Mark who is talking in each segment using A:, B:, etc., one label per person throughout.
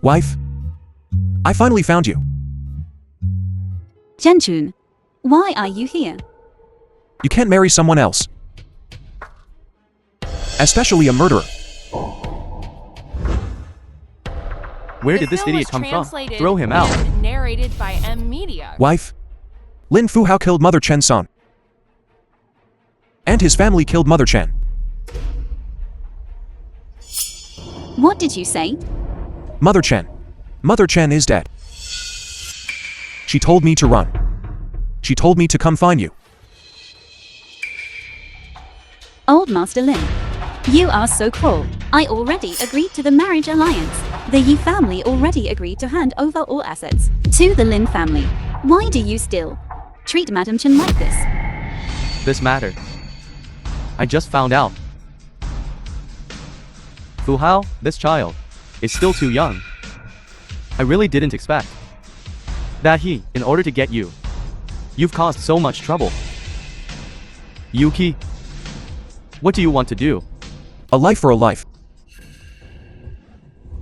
A: Wife? I finally found you.
B: Zhenchun, why are you here?
A: You can't marry someone else. Especially a murderer.
C: Where did this idiot come from? Throw him out.
D: Narrated by M Media.
A: Wife? Lin Fuhao killed Mother Chen-san. And his family killed Mother Chen.
B: What did you say?
A: Mother Chen. Mother Chen is dead. She told me to run. She told me to come find you.
B: Old Master Lin, you are so cruel. I already agreed to the marriage alliance. The Yi family already agreed to hand over all assets to the Lin family. Why do you still treat Madam Chen like this?
C: This matter. I just found out. Fu Hao, this child, is still too young. I really didn't expect that he, in order to get you, you've caused so much trouble. Yuki, what do you want to do?
A: A life for a life.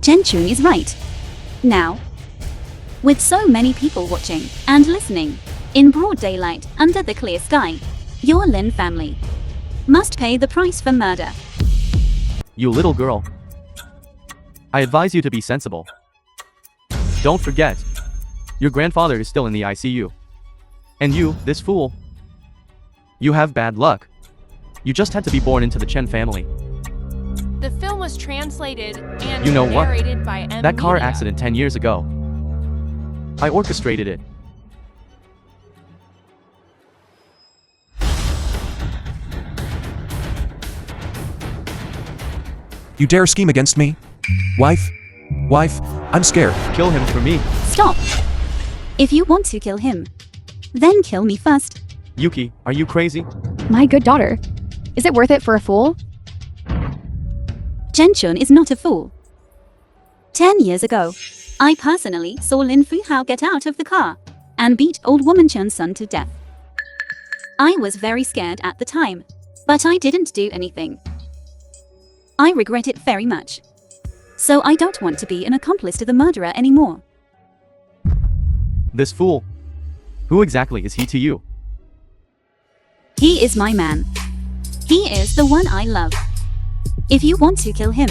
B: Zhenchun is right. Now, with so many people watching and listening, in broad daylight, under the clear sky, your Lin family must pay the price for murder.
C: You little girl. I advise you to be sensible. Don't forget, your grandfather is still in the ICU. And you, this fool, you have bad luck. You just had to be born into the Chen family.
D: The film was translated and
C: You know what?
D: narrated by M
C: That car
D: Media.
C: accident 10 years ago, I orchestrated it.
A: You dare scheme against me? Wife? Wife, I'm scared.
C: Kill him for me.
B: Stop! If you want to kill him, then kill me first.
C: Yuki, are you crazy?
E: My good daughter. Is it worth it for a fool?
B: Zhenchun is not a fool. 10 years ago, I personally saw Lin Fuhao get out of the car and beat old woman Chen's son to death. I was very scared at the time, but I didn't do anything. I regret it very much. So I don't want to be an accomplice to the murderer anymore.
C: This fool. Who exactly is he to you?
B: He is my man. He is the one I love. If you want to kill him,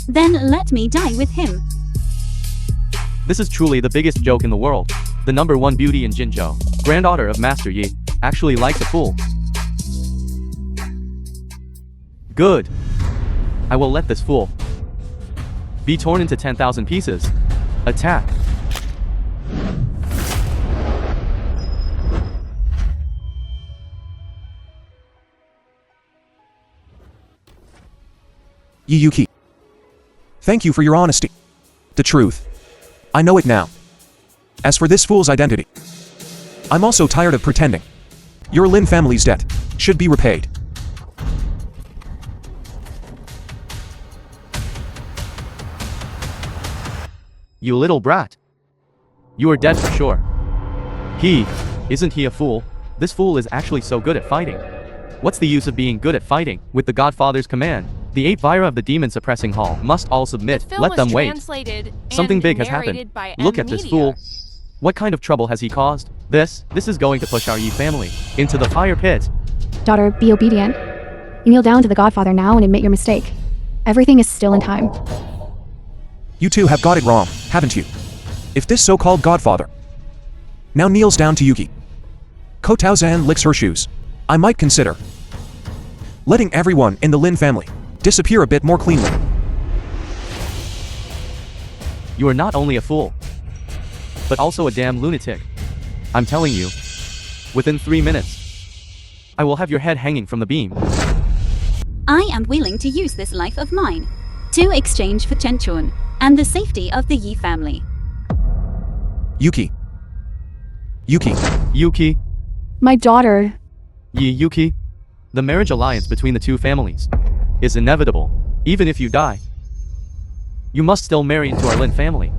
B: then let me die with him.
C: This is truly the biggest joke in the world. The #1 beauty in Jinzhou, granddaughter of Master Yi, actually likes a fool. Good. I will let this fool be torn into 10,000 pieces. Attack.
A: Yuki. Thank you for your honesty. The truth. I know it now. As for this fool's identity, I'm also tired of pretending. Your Lin family's debt should be repaid.
C: You little brat. You are dead for sure. Isn't he a fool? This fool is actually so good at fighting. What's the use of being good at fighting? With the Godfather's command, the 8 Vira of the Demon Suppressing Hall must all submit. Let them wait. Something big has happened. Look at this fool. What kind of trouble has he caused? This is going to push our Yi family into the fire pit.
E: Daughter, be obedient. You kneel down to the Godfather now and admit your mistake. Everything is still in time.
A: You two have got it wrong, haven't you? If this so-called Godfather now kneels down to Yuki, Ko Taozan licks her shoes, I might consider letting everyone in the Lin family disappear a bit more cleanly.
C: You are not only a fool, but also a damn lunatic. I'm telling you, within 3 minutes, I will have your head hanging from the beam.
B: I am willing to use this life of mine to exchange for Zhenchun and the safety of the Yi family.
A: Yuki. Yuki.
C: Yuki.
E: My daughter.
C: Yuki. The marriage alliance between the two families is inevitable. Even if you die, you must still marry into our Lin family.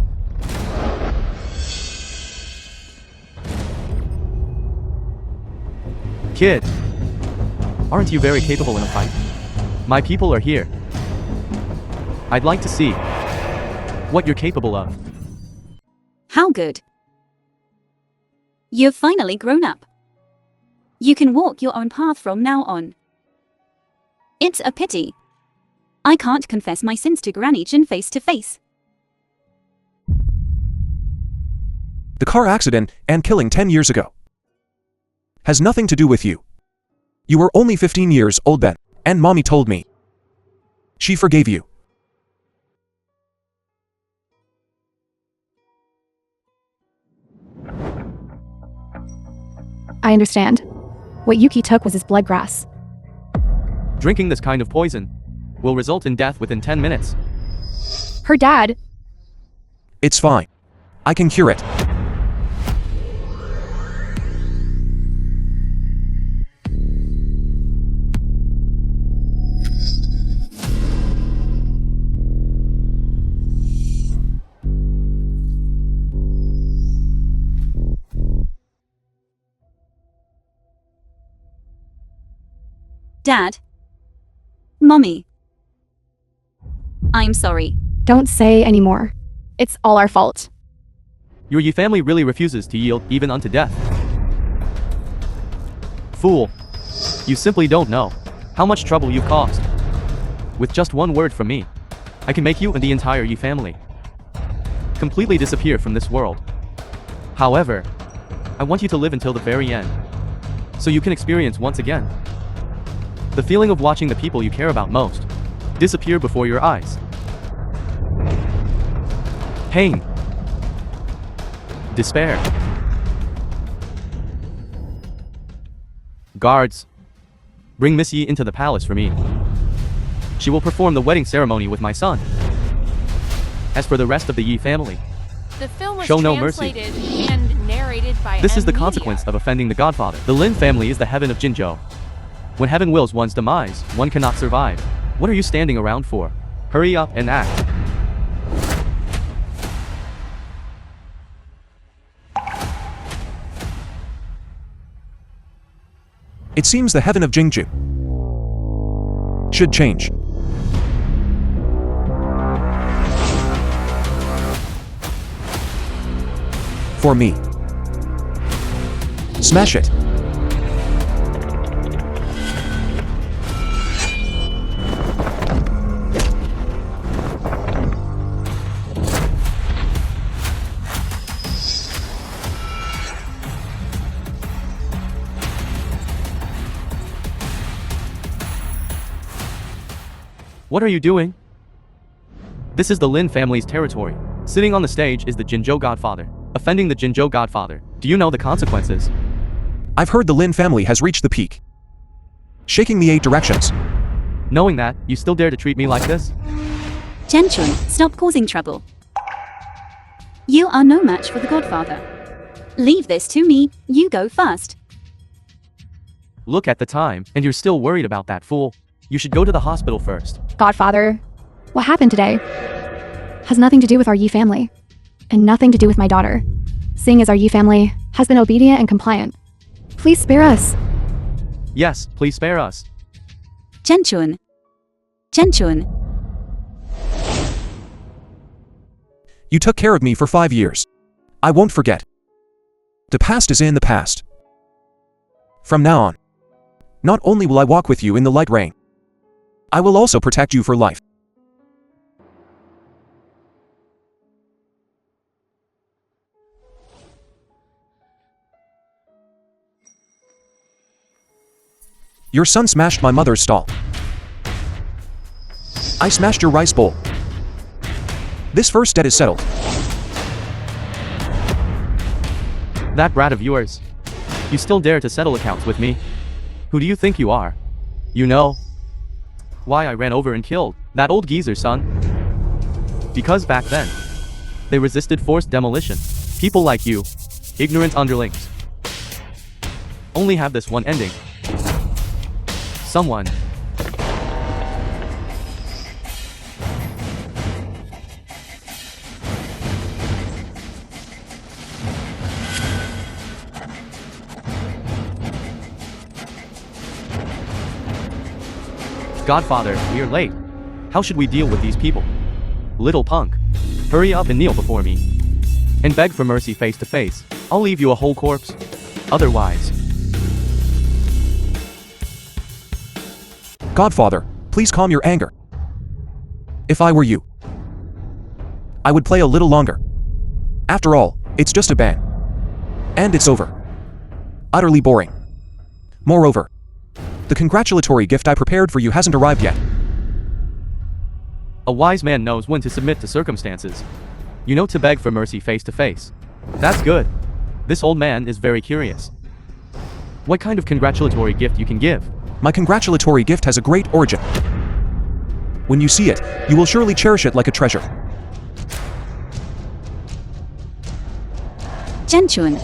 C: Kid, aren't you very capable in a fight? My people are here. I'd like to see what you're capable of.
B: How good. You've finally grown up. You can walk your own path from now on. It's a pity I can't confess my sins to Granny Jin face to face.
A: The car accident and killing 10 years ago has nothing to do with you. You were only 15 years old then, and Mommy told me she forgave you.
E: I understand. What Yuki took was his blood grass.
C: Drinking this kind of poison will result in death within 10 minutes.
E: Her dad.
A: It's fine. I can cure it.
B: Dad. Mommy. I'm sorry.
E: Don't say anymore. It's all our fault.
C: Your Yi family really refuses to yield even unto death. Fool. You simply don't know how much trouble you've caused. With just one word from me, I can make you and the entire Yi family completely disappear from this world. However, I want you to live until the very end, so you can experience once again the feeling of watching the people you care about most disappear before your eyes. Pain. Despair. Guards, bring Miss Yi into the palace for me. She will perform the wedding ceremony with my son. As for the rest of the Yi family,
D: The film was
C: show no mercy.
D: translated and narrated by
C: This is the
D: M
C: consequence
D: Media.
C: of offending the Godfather. The Lin family is the heaven of Jinzhou. When heaven wills one's demise, one cannot survive. What are you standing around for? Hurry up and act.
A: It seems the heaven of Jingju should change. For me. Smash it.
C: What are you doing? This is the Lin family's territory. Sitting on the stage is the Jinzhou Godfather. Offending the Jinzhou Godfather. Do you know the consequences?
A: I've heard the Lin family has reached the peak, shaking the 8 directions.
C: Knowing that, you still dare to treat me like this?
B: Chen-chun, stop causing trouble. You are no match for the Godfather. Leave this to me, you go first.
C: Look at the time, and you're still worried about that fool. You should go to the hospital first.
E: Godfather, what happened today has nothing to do with our Yi family, and nothing to do with my daughter. Seeing as our Yi family has been obedient and compliant, please spare us.
C: Yes, please spare us.
B: Chen-chun. Chen-chun.
A: You took care of me for 5 years. I won't forget. The past is in the past. From now on, not only will I walk with you in the light rain, I will also protect you for life. Your son smashed my mother's stall. I smashed your rice bowl. This first debt is settled.
C: That brat of yours. You still dare to settle accounts with me? Who do you think you are? You know why I ran over and killed that old geezer, son? Because back then, they resisted forced demolition. People like you, ignorant underlings, only have this one ending. Someone Godfather, we are late. How should we deal with these people? Little punk. Hurry up and kneel before me. And beg for mercy face to face. I'll leave you a whole corpse. Otherwise.
A: Godfather, please calm your anger. If I were you, I would play a little longer. After all, it's just a ban. And it's over. Utterly boring. Moreover, the congratulatory gift I prepared for you hasn't arrived yet.
C: A wise man knows when to submit to circumstances. You know to beg for mercy face to face. That's good. This old man is very curious. What kind of congratulatory gift you can give?
A: My congratulatory gift has a great origin. When you see it, you will surely cherish it like a treasure.
B: Genchun.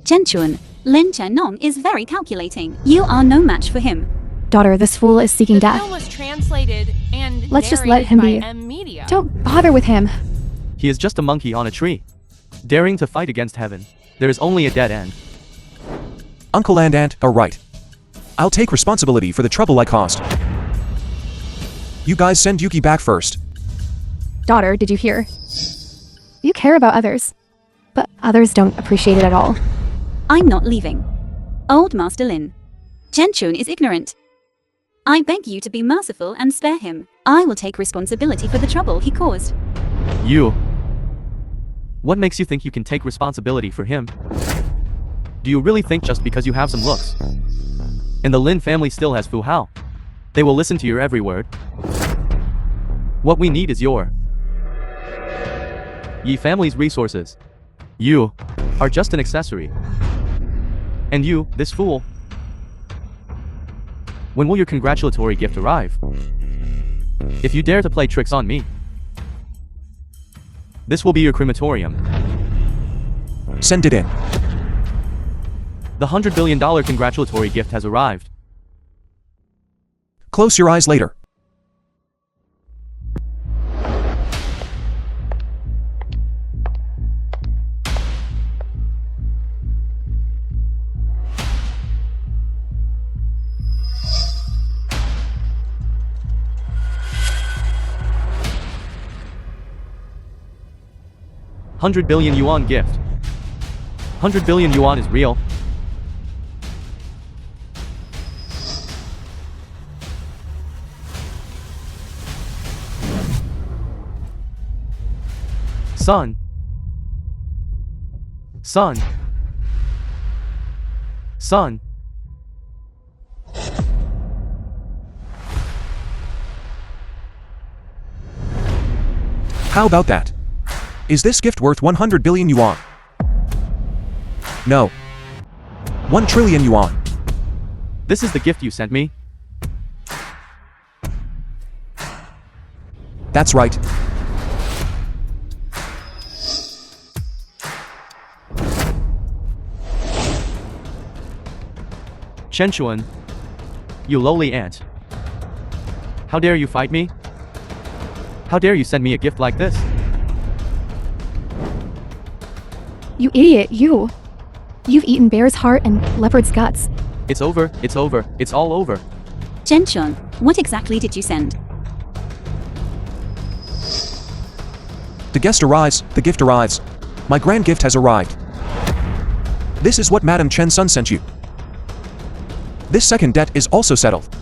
B: Genchun, Lin Chenong is very calculating. You are no match for him.
E: Daughter, this fool is seeking
D: The
E: death.
D: film was translated and
E: Let's just let
D: narrated
E: him
D: by
E: be.
D: M Media.
E: Don't bother with him.
C: He is just a monkey on a tree. Daring to fight against heaven. There is only a dead end.
A: Uncle and Aunt are right. I'll take responsibility for the trouble I caused. You guys send Yuki back first.
E: Daughter, did you hear? You care about others, but others don't appreciate it at all.
B: I'm not leaving. Old Master Lin. Genchun is ignorant. I beg you to be merciful and spare him. I will take responsibility for the trouble he caused.
C: You. What makes you think you can take responsibility for him? Do you really think just because you have some looks? And the Lin family still has Fu Hao. They will listen to your every word. What we need is your Yi family's resources. You are just an accessory. And you, this fool. When will your congratulatory gift arrive? If you dare to play tricks on me, this will be your crematorium.
A: Send it in.
C: The $100 billion congratulatory gift has arrived.
A: Close your eyes later.
C: $100 billion yuan gift. 100 billion yuan is real. Son. Son. Son.
A: How about that? Is this gift worth 100 billion yuan? No. 1 trillion yuan.
C: This is the gift you sent me?
A: That's right.
C: Chenchuan, you lowly ant. How dare you fight me? How dare you send me a gift like this?
E: You idiot, you! You've eaten bear's heart and leopard's guts.
C: It's over, it's over, it's all over.
B: Genchun, what exactly did you send?
A: The guest arrives, the gift arrives. My grand gift has arrived. This is what Madam Chen Sun sent you. This second debt is also settled.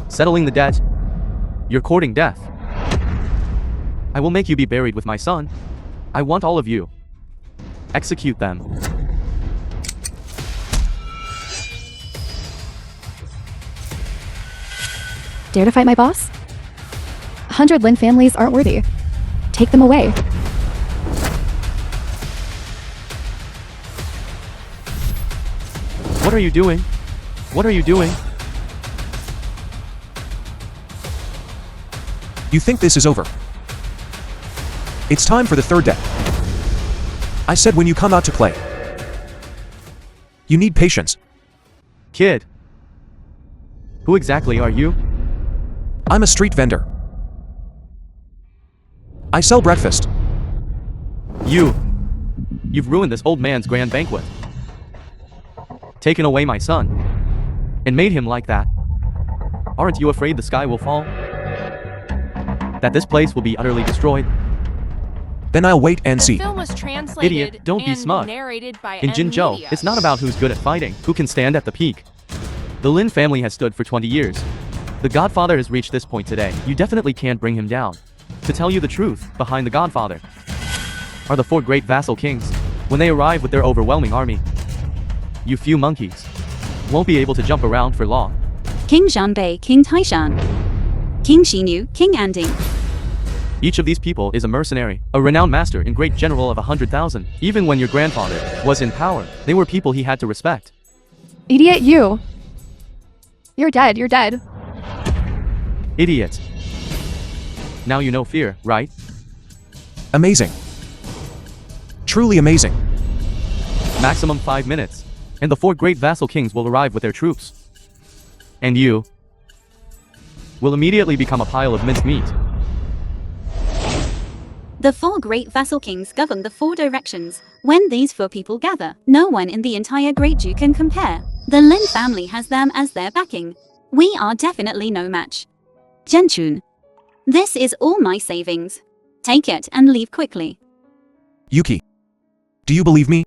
C: Settling the debt. You're courting death. I will make you be buried with my son. I want all of you. Execute them.
E: Dare to fight my boss? 100 Lin families aren't worthy. Take them away.
C: What are you doing? What are you doing?
A: You think this is over? It's time for the third debt. I said when you come out to play. You need patience.
C: Kid. Who exactly are you?
A: I'm a street vendor. I sell breakfast.
C: You've ruined this old man's grand banquet. Taken away my son. And made him like that. Aren't you afraid the sky will fall? that this place will be utterly destroyed.
A: Then I'll wait and
D: The
A: see.
D: film was translated
C: Idiot, don't be
D: and
C: smug.
D: narrated by
C: In Jinzhou,
D: Media.
C: it's not about who's good at fighting, who can stand at the peak. The Lin family has stood for 20 years. The Godfather has reached this point today. You definitely can't bring him down. To tell you the truth, behind the Godfather are the 4 great vassal kings. When they arrive with their overwhelming army, you few monkeys won't be able to jump around for long.
B: King Zhanbei, King Taishan, King Xinyu, King Anding.
C: Each of these people is a mercenary, a renowned master and great general of 100,000. Even when your grandfather was in power, they were people he had to respect.
E: Idiot, you. You're dead, you're dead.
C: Idiot. Now you know fear, right?
A: Amazing. Truly amazing.
C: Maximum 5 minutes. And the 4 great vassal kings will arrive with their troops. And you will immediately become a pile of minced meat.
B: The 4 great vassal kings govern the 4 directions. When these 4 people gather, no one in the entire Great Ju can compare. The Lin family has them as their backing. We are definitely no match. Zhenchun. This is all my savings. Take it and leave quickly.
A: Yuki. Do you believe me?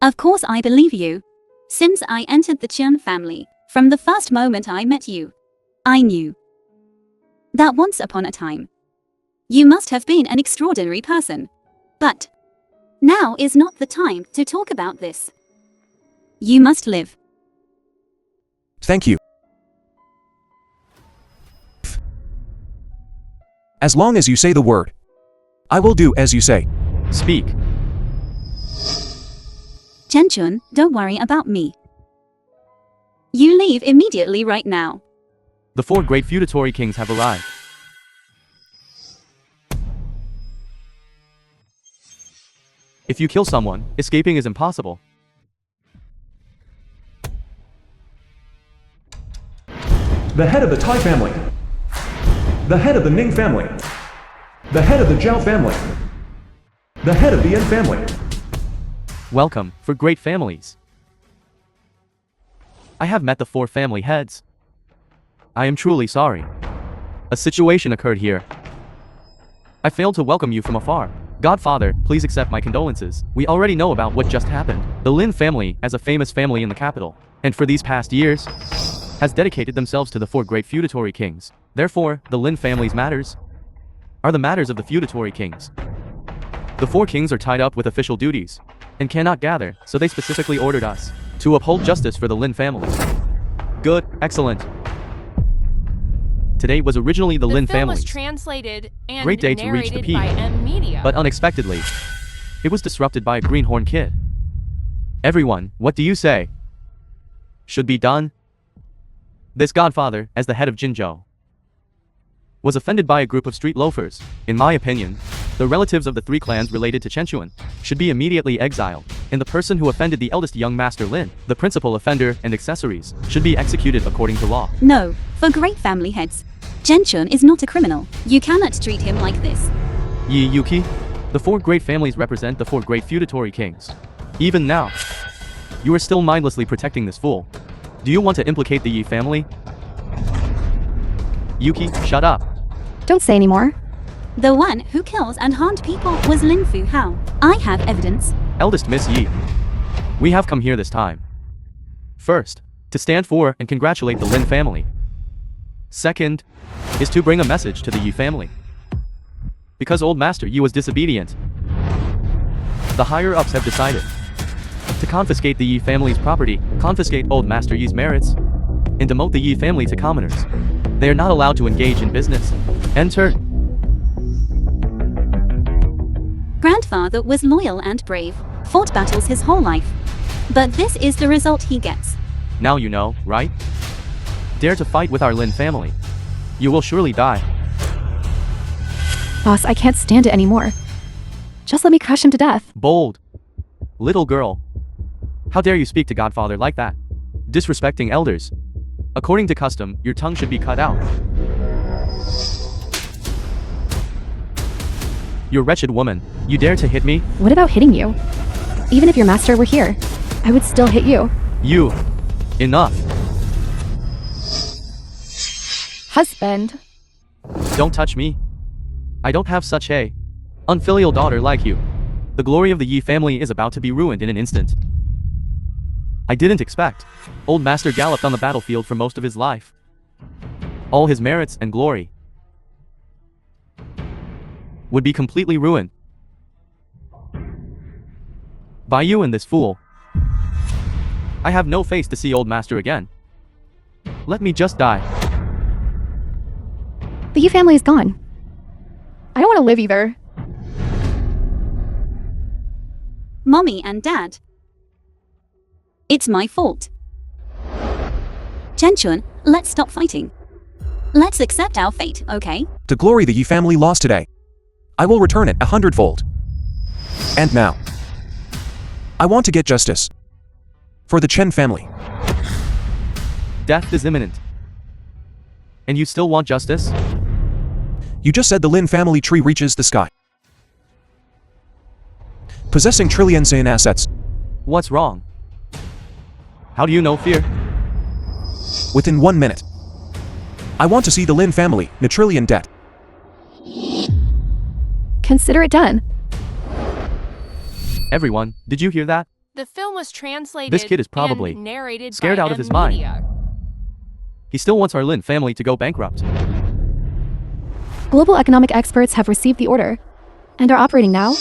B: Of course I believe you. Since I entered the Chen family, from the first moment I met you, I knew that once upon a time, you must have been an extraordinary person. But now is not the time to talk about this. You must live.
A: Thank you. As long as you say the word, I will do as you say.
C: Speak.
B: Zhenchun, don't worry about me. You leave immediately right now.
C: The 4 great feudatory kings have arrived. If you kill someone, escaping is impossible.
A: The head of the Tai family. The head of the Ning family. The head of the Zhao family. The head of the Yin family.
C: Welcome, for great families. I have met the 4 family heads. I am truly sorry. A situation occurred here. I failed to welcome you from afar. Godfather, please accept my condolences. We already know about what just happened. The Lin family, as a famous family in the capital, and for these past years, has dedicated themselves to the 4 great feudatory kings. Therefore, the Lin family's matters are the matters of the feudatory kings. The 4 kings are tied up with official duties and cannot gather, so they specifically ordered us to uphold justice for the Lin family. Good, excellent. Today was originally the Lin
D: film
C: family's
D: was translated and
C: great day to reach the
D: narrated
C: peak,
D: by Media.
C: but unexpectedly, it was disrupted by a greenhorn kid. Everyone, what do you say? Should be done? This Godfather, as the head of Jinzhou, was offended by a group of street loafers. In my opinion, the relatives of the 3 clans related to Chenchuan should be immediately exiled, and the person who offended the eldest young master Lin, the principal offender and accessories, should be executed according to law.
B: No, for great family heads. Zhenchun is not a criminal. You cannot treat him like this.
C: Yi Yuki, the 4 great families represent the 4 great feudatory kings. Even now, you are still mindlessly protecting this fool. Do you want to implicate the Yi family? Yuki, shut up.
E: Don't say anymore.
B: The one who kills and harms people was Lin Fu Hao. I have evidence.
C: Eldest Miss Yi, we have come here this time. First, to stand for and congratulate the Lin family. Second, is to bring a message to the Yi family. Because old master Yi was disobedient, the higher-ups have decided to confiscate the Yi family's property, confiscate old master Yi's merits, and demote the Yi family to commoners. They are not allowed to engage in business. Enter.
B: Grandfather was loyal and brave, fought battles his whole life. But this is the result he gets.
C: Now you know, right? Dare to fight with our Lin family. You will surely die.
E: Boss, I can't stand it anymore. Just let me crush him to death.
C: Bold. Little girl. How dare you speak to Godfather like that? Disrespecting elders. According to custom, your tongue should be cut out. You wretched woman. You dare to hit me?
E: What about hitting you? Even if your master were here, I would still hit you.
C: You. Enough.
E: Husband.
C: Don't touch me. I don't have such a unfilial daughter like you. The glory of the Yi family is about to be ruined in an instant. I didn't expect. Old master galloped on the battlefield for most of his life. All his merits and glory would be completely ruined by you and this fool. I have no face to see old master again. Let me just die.
E: The Yi family is gone. I don't want to live either.
B: Mommy and Dad. It's my fault. Chenchun, let's stop fighting. Let's accept our fate, okay?
A: The glory the Yi family lost today, I will return it 100-fold. And now, I want to get justice for the Chen family.
C: Death is imminent. And you still want justice?
A: You just said the Lin family tree reaches the sky, possessing trillions in assets.
C: What's wrong? How do you know fear?
A: Within 1 minute, I want to see the Lin family in a trillion debt.
E: Consider it done.
C: Everyone, did you hear that?
D: The film was translated
C: This kid is probably
D: and narrated
C: scared
D: by
C: out of his
D: M
C: mind.
D: Media.
C: He still wants our Lin family to go bankrupt.
E: Global economic experts have received the order and are operating now.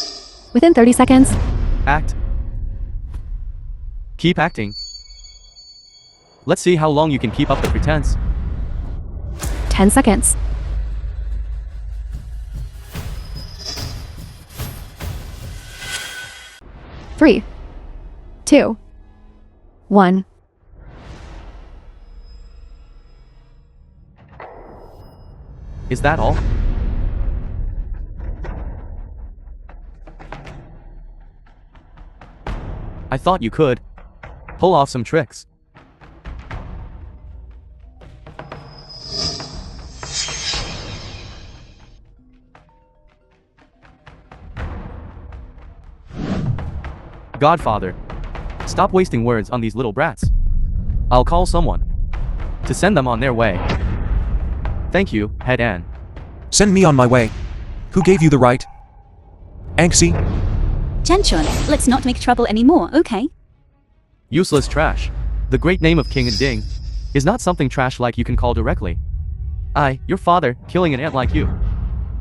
E: Within 30 seconds.
C: Act. Keep acting. Let's see how long you can keep up the pretense.
E: 10 seconds. Three, 2, 1.
C: Is that all? I thought you could pull off some tricks. Godfather, stop wasting words on these little brats. I'll call someone to send them on their way. Thank you, Head Ann.
A: Send me on my way. Who gave you the right? Anxi?
B: Chenchun, let's not make trouble anymore, okay?
C: Useless trash. The great name of King and Ding is not something trash like you can call directly. Your father, killing an ant like you,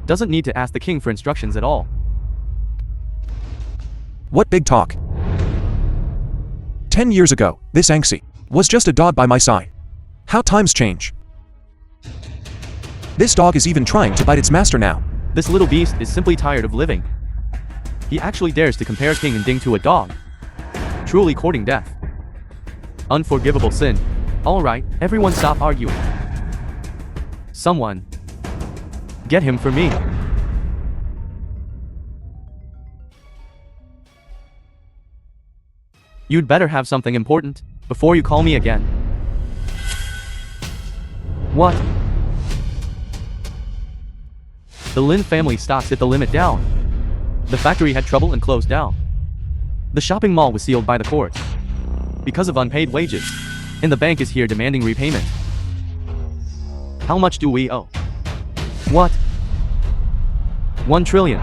C: doesn't need to ask the king for instructions at all.
A: What big talk? 10 years ago, this Anxi was just a dog by my side. How times change. This dog is even trying to bite its master now.
C: This little beast is simply tired of living. He actually dares to compare King and Ding to a dog. Truly courting death. Unforgivable sin. Alright, everyone stop arguing. Someone get him for me. You'd better have something important before you call me again. What? The Lin family stocks hit the limit down. The factory had trouble and closed down. The shopping mall was sealed by the court because of unpaid wages, and the bank is here demanding repayment. How much do we owe? What? 1 trillion.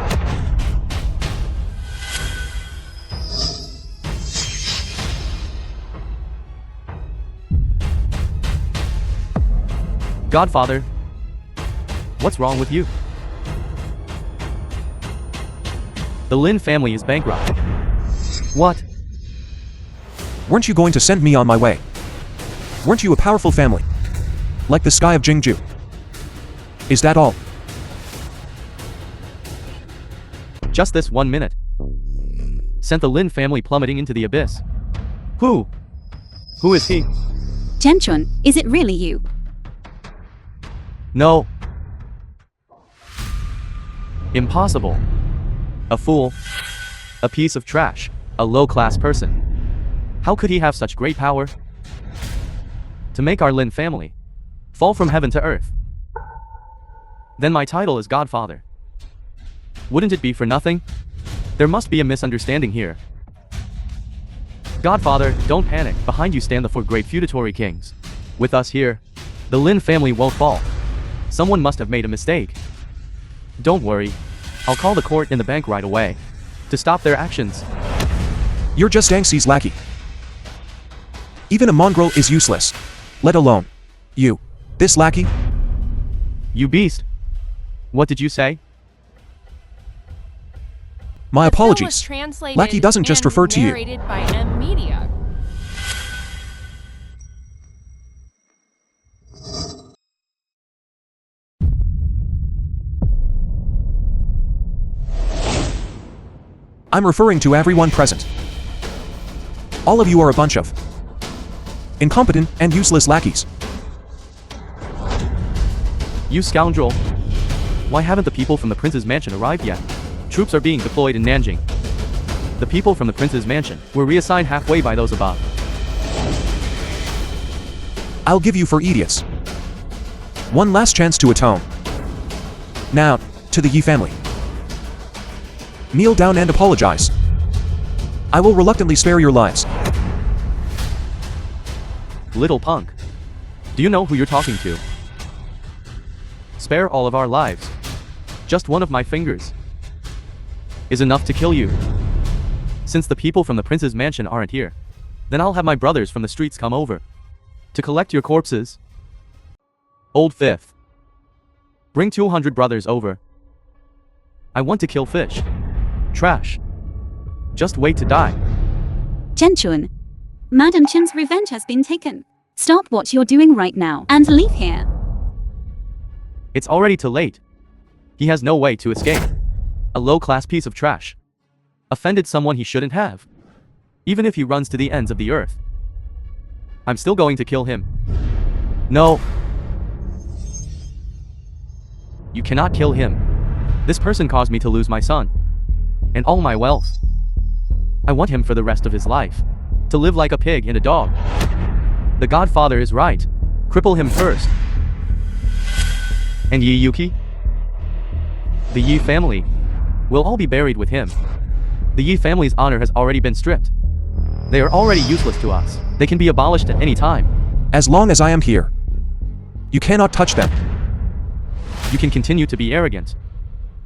C: Godfather, what's wrong with you? The Lin family is bankrupt. What?
A: Weren't you going to send me on my way? Weren't you a powerful family? Like the sky of Jingju? Is that all?
C: Just this 1 minute sent the Lin family plummeting into the abyss. Who? Who is he?
B: Chenchun, is it really you?
C: No. Impossible. A fool. A piece of trash. A low-class person. How could he have such great power to make our Lin family fall from heaven to earth? Then my title is Godfather. Wouldn't it be for nothing? There must be a misunderstanding here. Godfather, don't panic. Behind you stand the 4 great feudatory kings. With us here, the Lin family won't fall. Someone must have made a mistake. Don't worry. I'll call the court in the bank right away to stop their actions.
A: You're just Angxi's lackey. Even a mongrel is useless. Let alone you. This lackey?
C: You beast. What did you say?
A: My
D: The film was
A: apologies.
D: translated
A: Lackey doesn't just
D: and
A: refer to you.
D: narrated by M Media.
A: I'm referring to everyone present. All of you are a bunch of incompetent and useless lackeys.
C: You scoundrel. Why haven't the people from the prince's mansion arrived yet? Troops are being deployed in Nanjing. The people from the prince's mansion were reassigned halfway by those above.
A: I'll give you for idiots one last chance to atone. Now, to the Yi family. Kneel down and apologize. I will reluctantly spare your lives.
C: Little punk. Do you know who you're talking to? Spare all of our lives. Just one of my fingers is enough to kill you. Since the people from the prince's mansion aren't here, then I'll have my brothers from the streets come over to collect your corpses. Old Fifth. Bring 200 brothers over. I want to kill fish. Trash. Just wait to die.
B: Chen Chun. Madam Chen's revenge has been taken. Stop what you're doing right now and leave here.
C: It's already too late. He has no way to escape. A low-class piece of trash. Offended someone he shouldn't have. Even if he runs to the ends of the earth. I'm still going to kill him. No. You cannot kill him. This person caused me to lose my son. And all my wealth. I want him for the rest of his life. To live like a pig and a dog. The Godfather is right. Cripple him first. And Yi Yuki? The Yi family will all be buried with him. The Yi family's honor has already been stripped. They are already useless to us. They can be abolished at any time.
A: As long as I am here, you cannot touch them.
C: You can continue to be arrogant.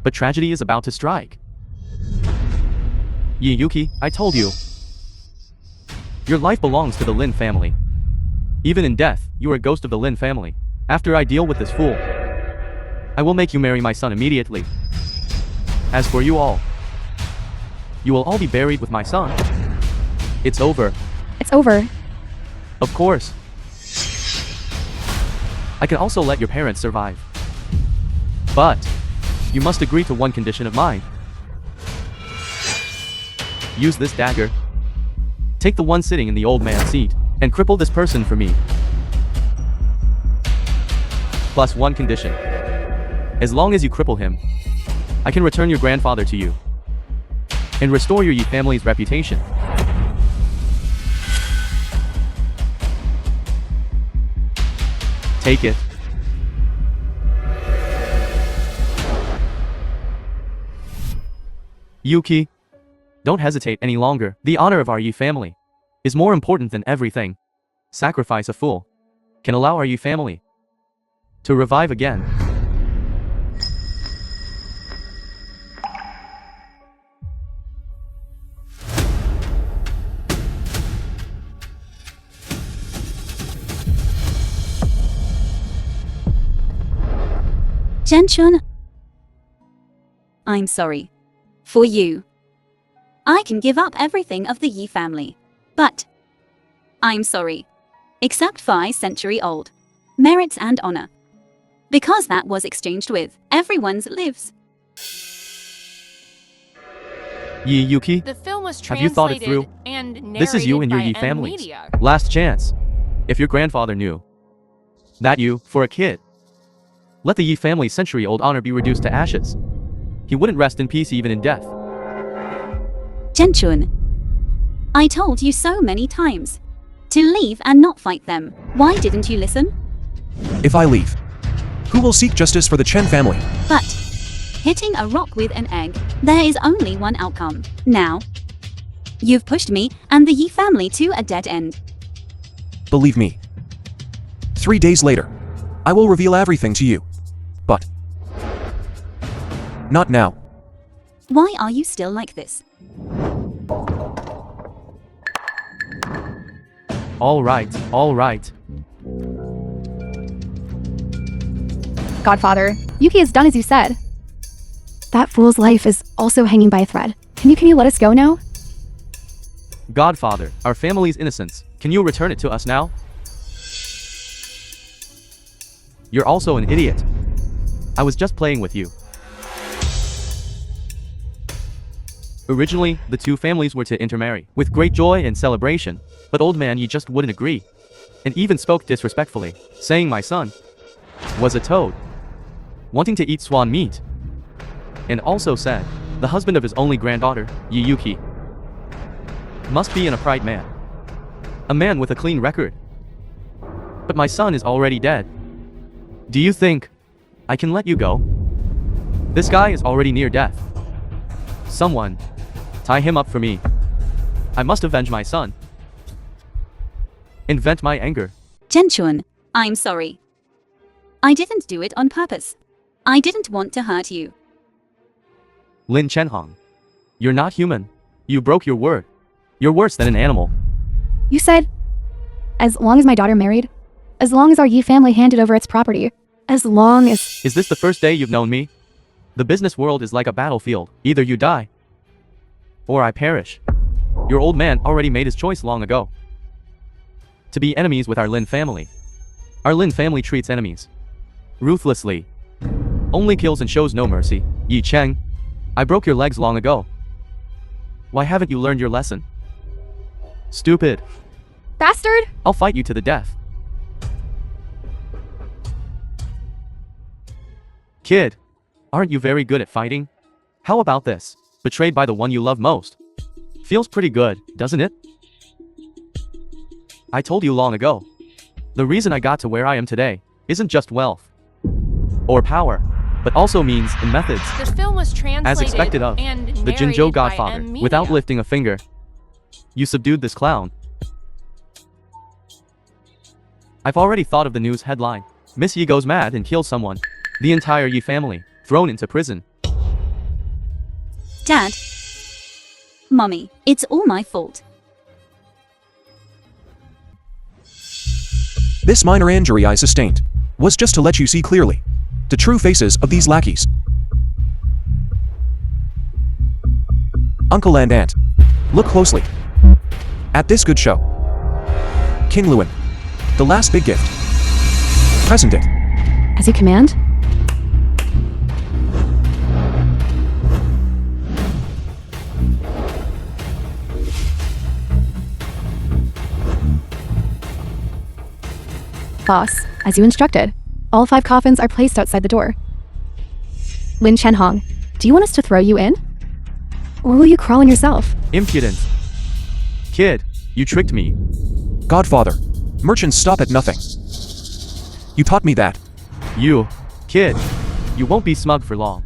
C: But tragedy is about to strike. Yi Yuki, I told you. Your life belongs to the Lin family. Even in death, you are a ghost of the Lin family. After I deal with this fool, I will make you marry my son immediately. As for you all, you will all be buried with my son. It's over.
E: It's over.
C: Of course. I can also let your parents survive. But you must agree to one condition of mine. Use this dagger. Take the one sitting in the old man's seat and cripple this person for me. Plus one condition. As long as you cripple him, I can return your grandfather to you and restore your Yi family's reputation. Take it. Yuki, don't hesitate any longer. The honor of our Yi family is more important than everything. Sacrifice a fool can allow our Yi family to revive again.
B: Chen Chun, I'm sorry. For you, I can give up everything of the Yi family. But I'm sorry. Except 5-century-old merits and honor. Because that was exchanged with everyone's lives.
C: Yi Yuki,
D: The film was
C: have you thought it through?
D: and narrated
C: This is you and your
D: by
C: Yi
D: M
C: families.
D: Media.
C: Last chance. If your grandfather knew that you, for a kid, let the Yi family's century-old honor be reduced to ashes, he wouldn't rest in peace even in death.
B: Chen Chun, I told you so many times to leave and not fight them. Why didn't you listen?
A: If I leave, who will seek justice for the Chen family?
B: But hitting a rock with an egg, there is only one outcome. Now, you've pushed me and the Yi family to a dead end.
A: Believe me. 3 days later, I will reveal everything to you. but not now.
B: Why are you still like this?
C: All right.
E: Godfather, Yuki has done as you said. That fool's life is also hanging by a thread. Can you let us go now?
C: Godfather, our family's innocence. Can you return it to us now? You're also an idiot. I was just playing with you. Originally, the two families were to intermarry, with great joy and celebration, but old man Yi just wouldn't agree, and even spoke disrespectfully, saying my son was a toad, wanting to eat swan meat, and also said the husband of his only granddaughter, Yuki, must be an upright man, a man with a clean record. But my son is already dead. Do you think I can let you go? This guy is already near death. Someone tie him up for me. I must avenge my son and vent my anger.
B: Chenchun, I'm sorry. I didn't do it on purpose. I didn't want to hurt you.
C: Lin Chenhong, you're not human. You broke your word. You're worse than an animal.
E: You said, as long as my daughter married, as long as our Yi family handed over its property, as long as...
C: Is this the first day you've known me? The business world is like a battlefield. Either you die, or I perish. Your old man already made his choice long ago. To be enemies with our Lin family. Our Lin family treats enemies ruthlessly. Only kills and shows no mercy. Yi Cheng, I broke your legs long ago. Why haven't you learned your lesson? Stupid.
E: Bastard!
C: I'll fight you to the death. Kid, aren't you very good at fighting? How about this? Betrayed by the one you love most. Feels pretty good, doesn't it? I told you long ago. The reason I got to where I am today isn't just wealth or power, but also means and methods.
D: The film was translated
C: As expected of
D: and
C: the
D: narrated
C: Jinzhou
D: by
C: Godfather,
D: M.
C: without
D: Media.
C: lifting a finger. You subdued this clown. I've already thought of the news headline. Miss Yi goes mad and kills someone. The entire Yi family, thrown into prison.
B: Dad. Mommy, it's all my fault.
A: This minor injury I sustained was just to let you see clearly the true faces of these lackeys. Uncle and Aunt, look closely at this good show. King Lewin, the last big gift. Present it.
E: As you command? Boss, as you instructed. All 5 coffins are placed outside the door. Lin Chenhong, do you want us to throw you in? Or will you crawl in yourself?
C: Impudent. Kid, you tricked me.
A: Godfather, merchants stop at nothing. You taught me that.
C: You, kid, you won't be smug for long.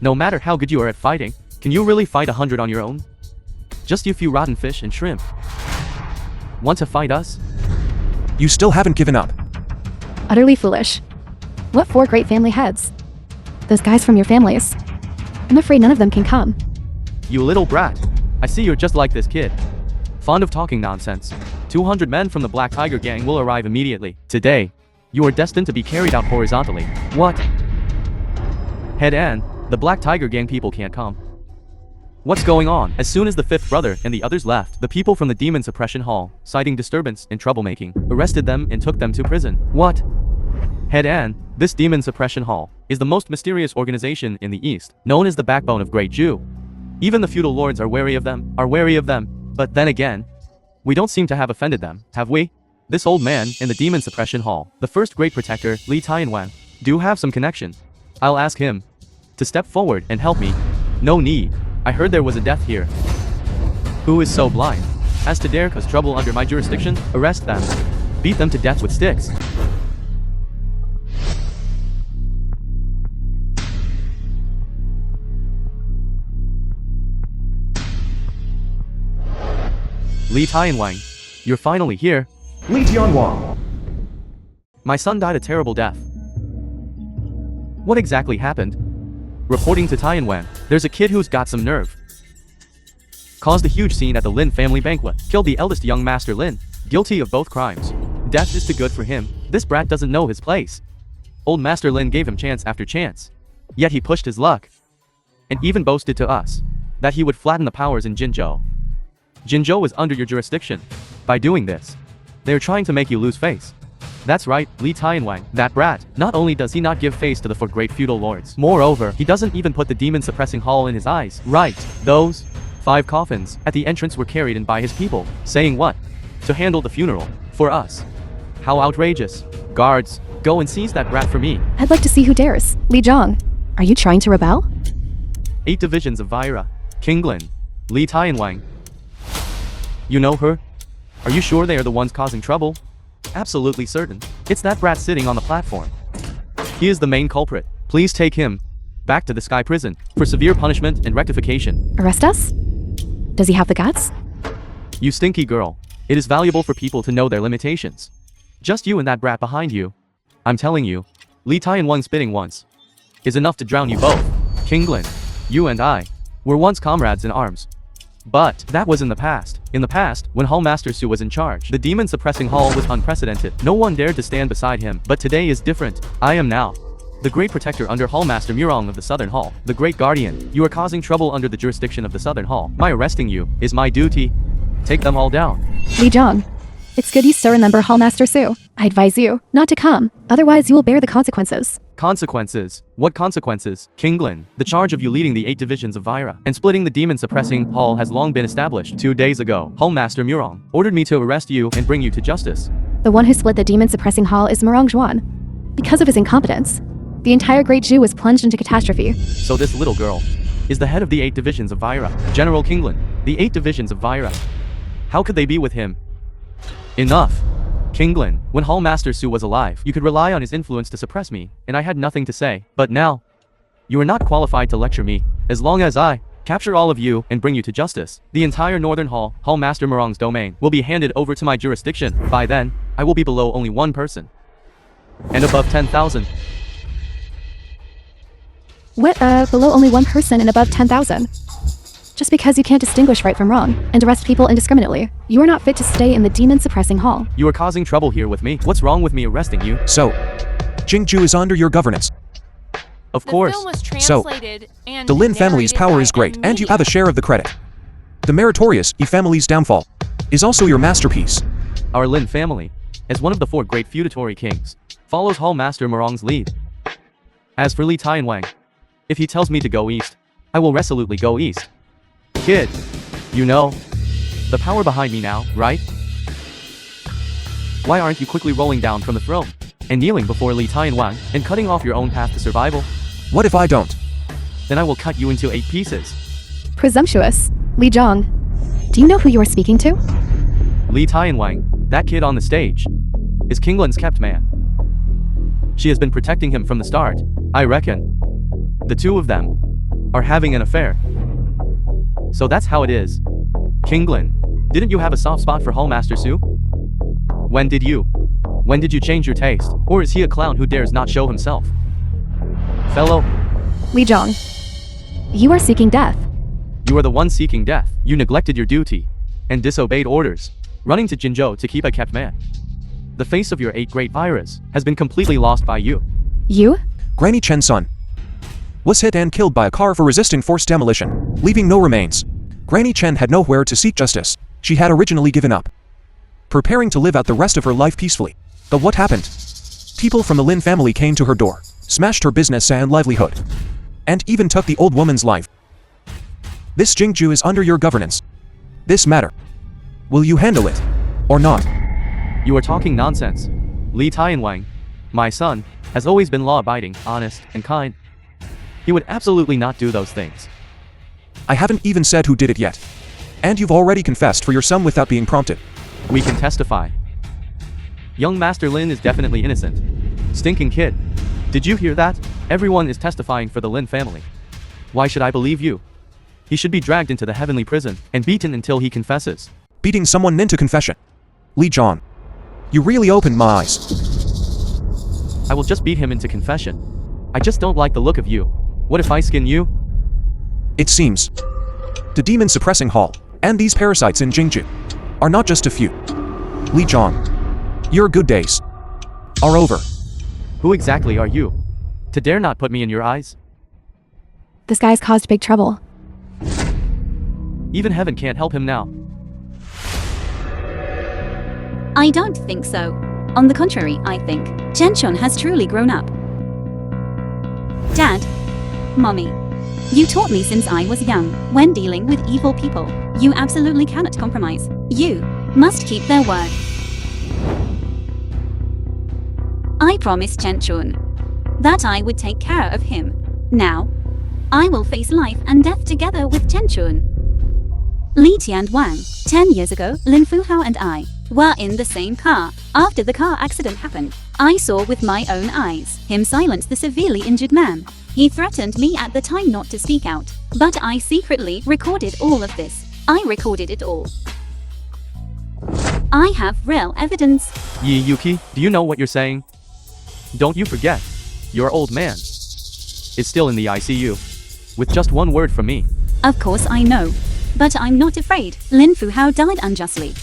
C: No matter how good you are at fighting, can you really fight 100 on your own? Just you few rotten fish and shrimp. Want to fight us?
A: You still haven't given up.
E: Utterly foolish. What 4 great family heads? Those guys from your families. I'm afraid none of them can come.
C: You little brat. I see you're just like this kid. Fond of talking nonsense. 200 men from the Black Tiger Gang will arrive immediately. Today, you are destined to be carried out horizontally. What? Head An, the Black Tiger Gang people can't come. What's going on? As soon as the 5th brother and the others left, the people from the Demon Suppression Hall, citing disturbance and troublemaking, arrested them and took them to prison. What? Head An, this Demon Suppression Hall is the most mysterious organization in the East, known as the backbone of Great Jew. Even the feudal lords are wary of them, but then again, we don't seem to have offended them, have we? This old man in the Demon Suppression Hall, the first great protector, Li Tianwan, do have some connection. I'll ask him to step forward and help me. No need. I heard there was a death here. Who is so blind as to dare cause trouble under my jurisdiction? Arrest them. Beat them to death with sticks. Li Tianwang, you're finally here.
A: Li Tianwang.
C: My son died a terrible death. What exactly happened? Reporting to Tianwan, there's a kid who's got some nerve. Caused a huge scene at the Lin family banquet. Killed the eldest young master Lin. Guilty of both crimes. Death is too good for him. This brat doesn't know his place. Old master Lin gave him chance after chance. Yet he pushed his luck. And even boasted to us that he would flatten the powers in Jinzhou. Jinzhou is under your jurisdiction. By doing this, they are trying to make you lose face. That's right, Li Tianwang, that brat. Not only does he not give face to the four great feudal lords, moreover, he doesn't even put the demon-suppressing hall in his eyes. Right, those 5 coffins at the entrance were carried in by his people, saying what? To handle the funeral. For us. How outrageous. Guards, go and seize that brat for me.
E: I'd like to see who dares. Li Zhang, are you trying to rebel?
C: 8 divisions of Vira. Kinglin. Li Tianwang. You know her? Are you sure they are the ones causing trouble? Absolutely certain. It's that brat sitting on the platform. He is the main culprit. Please take him back to the Sky Prison for severe punishment and rectification.
E: Arrest us? Does he have the guts?
C: You stinky girl. It is valuable for people to know their limitations. Just you and that brat behind you. I'm telling you, Li Tianwang spitting once is enough to drown you both. Kinglin, you and I were once comrades in arms. But that was in the past. In the past, when Hall Master Su was in charge, the demon-suppressing hall was unprecedented. No one dared to stand beside him. But today is different. I am now the great protector under Hall Master Murong of the Southern Hall. The great guardian. You are causing trouble under the jurisdiction of the Southern Hall. My arresting you is my duty. Take them all down.
E: Li Zhang, it's good you still remember Hall Master Su. I advise you not to come, otherwise you will bear the consequences.
C: Consequences? What consequences? Kinglin, the charge of you leading the 8 divisions of Vira and splitting the demon-suppressing hall has long been established. 2 days ago, Hall Master Murong ordered me to arrest you and bring you to justice.
E: The one who split the demon-suppressing hall is Murong Zhuan. Because of his incompetence, the entire Great Zhu was plunged into catastrophe.
C: So this little girl is the head of the 8 divisions of Vira. General Kinglin, the 8 divisions of Vira. How could they be with him? Enough. Kinglin, when Hall Master Su was alive, you could rely on his influence to suppress me, and I had nothing to say. But now, you are not qualified to lecture me. As long as I capture all of you and bring you to justice, the entire Northern Hall, Hall Master Murong's domain, will be handed over to my jurisdiction. By then, I will be below only 1 person. And above 10,000.
E: What, below only 1 person and above 10,000? Just because you can't distinguish right from wrong and arrest people indiscriminately, you are not fit to stay in the demon-suppressing hall.
C: You are causing trouble here with me. What's wrong with me arresting you?
A: So, Jingju is under your governance.
C: Of course.
D: The film was
A: So,
D: translated and
A: The Lin family's
D: narrated
A: power
D: by
A: is great, and you
D: Amelia.
A: have a share of the credit. The meritorious Yi family's downfall is also your masterpiece.
C: Our Lin family, as one of the 4 great feudatory kings, follows Hall Master Murong's lead. As for Li Tianwang, if he tells me to go east, I will resolutely go east. Kid, you know the power behind me now, right? Why aren't you quickly rolling down from the throne and kneeling before Li Tianwang and cutting off your own path to survival?
A: What if I don't?
C: Then I will cut you into 8 pieces.
E: Presumptuous. Li Zhang, do you know who you are speaking to?
C: Li Tianwang, that kid on the stage, is Kinglin's kept man. She has been protecting him from the start. I reckon the 2 of them are having an affair. So that's how it is. Kinglin, didn't you have a soft spot for Hall Master Su? When did you? When did you change your taste? Or is he a clown who dares not show himself? Fellow,
E: Li Zhang, you are seeking death.
C: you are the one seeking death. You neglected your duty and disobeyed orders, running to Jinzhou to keep a kept man. The face of your 8 great Viras has been completely lost by you.
E: You?
A: Granny Chen's son was hit and killed by a car for resisting forced demolition, leaving no remains. Granny Chen had nowhere to seek justice. She had originally given up, preparing to live out the rest of her life peacefully. But what happened? People from the Lin family came to her door, smashed her business and livelihood, and even took the old woman's life. This Jingju is under your governance. This matter, will you handle it, or not?
C: You are talking nonsense. Li Tianwang, my son, has always been law-abiding, honest, and kind. He would absolutely not do those things.
A: I haven't even said who did it yet. And you've already confessed for your son without being prompted.
C: We can testify. Young Master Lin is definitely innocent. Stinking kid. Did you hear that? Everyone is testifying for the Lin family. Why should I believe you? He should be dragged into the heavenly prison and beaten until he confesses.
A: Beating someone into confession. Li Zhang, you really opened my eyes.
C: I will just beat him into confession. I just don't like the look of you. What if I skin you?
A: It seems the demon suppressing hall and these parasites in Jingju are not just a few. Li Zhang, your good days are over.
C: Who exactly are you? To dare not put me in your eyes?
E: This guy's caused big trouble.
C: Even heaven can't help him now.
B: I don't think so. On the contrary, I think Chenchun has truly grown up. Dad, Mommy, you taught me since I was young, when dealing with evil people, you absolutely cannot compromise. You must keep their word. I promised Chenchun that I would take care of him. Now, I will face life and death together with Chenchun. Li Tianwang, 10 years ago, Lin Fuhao and I were in the same car. After the car accident happened, I saw with my own eyes him silence the severely injured man. He threatened me at the time not to speak out, but I secretly recorded all of this. I recorded it all. I have real evidence.
C: Yuki, do you know what you're saying? Don't you forget, your old man is still in the ICU. With just one word from me.
B: Of course I know, but I'm not afraid. Lin Fuhao died unjustly.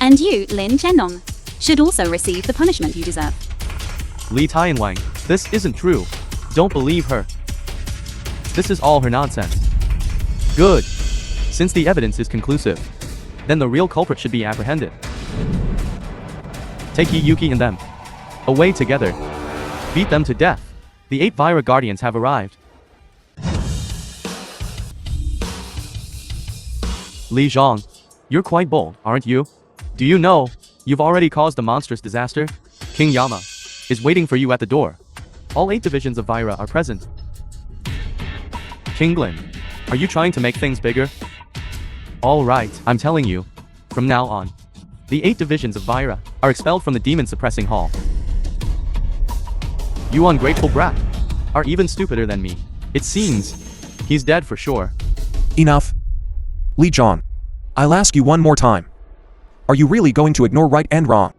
B: And you, Lin Chenong, should also receive the punishment you deserve.
C: Li Tianwang, this isn't true. Don't believe her. This is all her nonsense. Good. Since the evidence is conclusive, then the real culprit should be apprehended. Take Yuki and them away together. Beat them to death. The 8 Vira Guardians have arrived. Li Zhang, you're quite bold, aren't you? Do you know, you've already caused a monstrous disaster? King Yama is waiting for you at the door. All 8 divisions of Vira are present. King Glin, are you trying to make things bigger? All right, I'm telling you. From now on, the 8 divisions of Vira are expelled from the demon suppressing hall. You ungrateful brat are even stupider than me. It seems he's dead for sure.
A: Enough. Li Zhang, I'll ask you one more time. Are you really going to ignore right and wrong?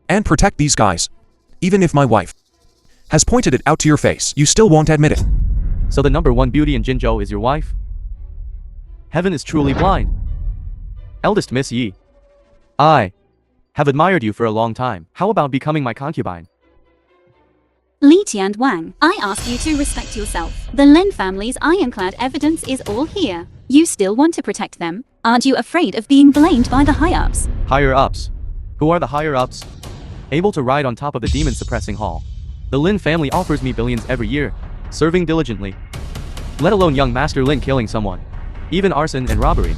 A: And protect these guys? Even if my wife has pointed it out to your face, you still won't admit it.
C: So the #1 beauty in Jinzhou is your wife? Heaven is truly blind. Eldest Miss Yi, I have admired you for a long time. How about becoming my concubine?
B: Li Tianwang, I ask you to respect yourself. The Lin family's ironclad evidence is all here. You still want to protect them? Aren't you afraid of being blamed by the high-ups?
C: Higher-ups? Who are the higher-ups? Able to ride on top of the demon suppressing hall. The Lin family offers me billions every year, serving diligently. Let alone young Master Lin killing someone. Even arson and robbery.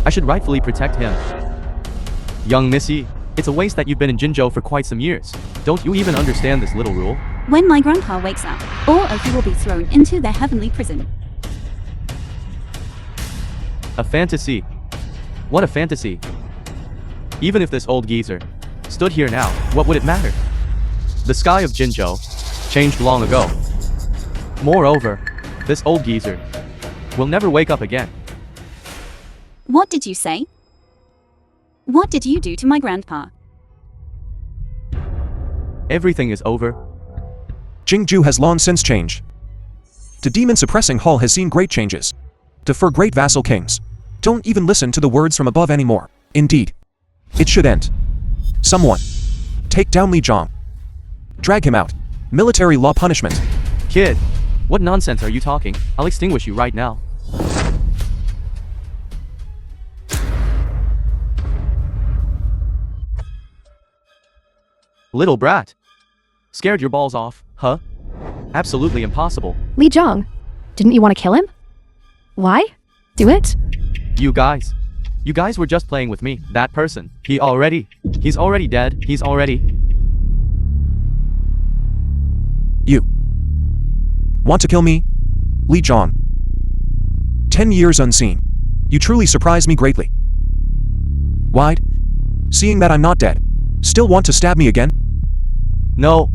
C: I should rightfully protect him. Young Missy, it's a waste that you've been in Jinzhou for quite some years. Don't you even understand this little rule?
B: When my grandpa wakes up, all of you will be thrown into their heavenly prison.
C: A fantasy. What a fantasy. Even if this old geezer stood here now, what would it matter? The sky of Jinzhou changed long ago. Moreover, this old geezer will never wake up again.
B: What did you say? What did you do to my grandpa?
C: Everything is over.
A: Jingju has long since changed. The demon suppressing hall has seen great changes. Defer great vassal kings. Don't even listen to the words from above anymore. Indeed, it should end. Someone, take down Li Zhang. Drag him out. Military law punishment.
C: Kid, what nonsense are you talking? I'll extinguish you right now. Little brat. Scared your balls off, huh? Absolutely impossible.
E: Li Zhang, didn't you want to kill him? Why? Do it?
C: You guys were just playing with me. That person, he's already dead.
A: You want to kill me? Li Zhang. 10 years unseen. You truly surprised me greatly. Why'd? Seeing that I'm not dead, still want to stab me again?
C: No.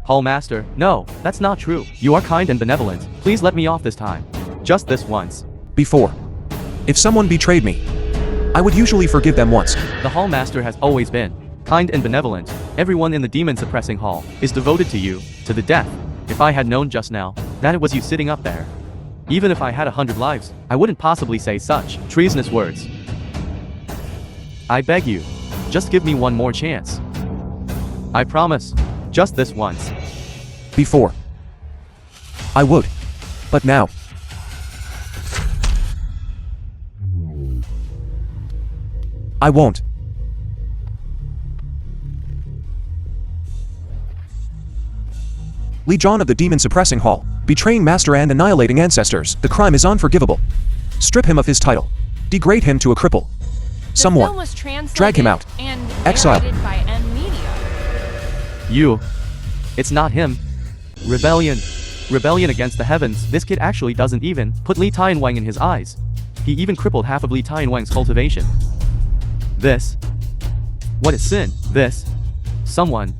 C: Hall Master, no, that's not true. You are kind and benevolent. Please let me off this time. Just this once.
A: Before, if someone betrayed me, I would usually forgive them once.
C: The Hall Master has always been kind and benevolent. Everyone in the demon suppressing hall is devoted to you, to the death. If I had known just now that it was you sitting up there, even if I had 100 lives, I wouldn't possibly say such treasonous words. I beg you, just give me one more chance. I promise, just this once.
A: Before. I would. But now. I won't. Lee John of the Demon Suppressing Hall, betraying Master and annihilating ancestors, the crime is unforgivable. Strip him of his title. Degrade him to a cripple.
D: The
A: Someone.
D: film was translated
A: Drag him out.
D: And
A: Exile.
D: narrated by M Media.
C: You. It's not him. Rebellion. Rebellion against the heavens. This kid actually doesn't even put Li Tianwang in his eyes. He even crippled half of Li Tianwang's cultivation. This. What is sin? This. Someone.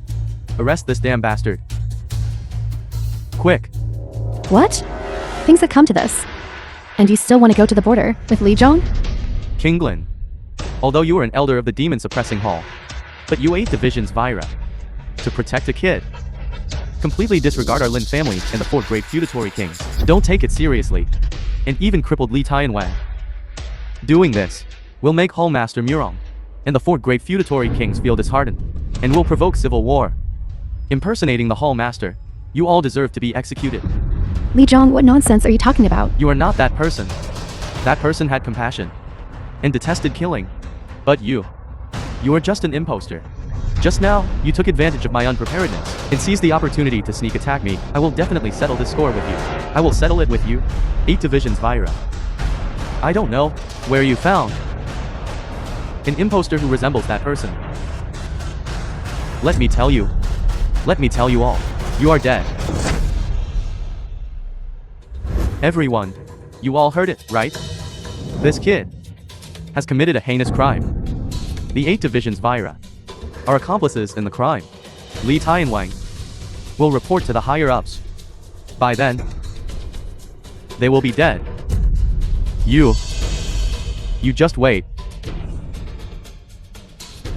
C: Arrest this damn bastard. Quick.
E: What? Things that come to this. And you still want to go to the border with Lee Jong?
C: Kinglin. Although you are an elder of the Demon Suppressing Hall, but you ate divisions Vira. To protect a kid. Completely disregard our Lin family and the 4 great feudatory kings. Don't take it seriously. And even crippled Li Tianwang. Doing this will make Hall Master Murong and the 4 great feudatory kings feel disheartened, and will provoke civil war. Impersonating the Hall Master, you all deserve to be executed.
E: Lee Jong, what nonsense are you talking about?
C: You are not that person. That person had compassion and detested killing. But you are just an imposter. Just now, you took advantage of my unpreparedness and seized the opportunity to sneak attack me. I will definitely settle this score with you. I will settle it with you. 8 divisions Vira. I don't know where you found an imposter who resembles that person. Let me tell you all, you are dead. Everyone, you all heard it, right? This kid has committed a heinous crime. The 8 divisions Vira are accomplices in the crime. Li Tianwang will report to the higher-ups. By then, they will be dead. You just wait.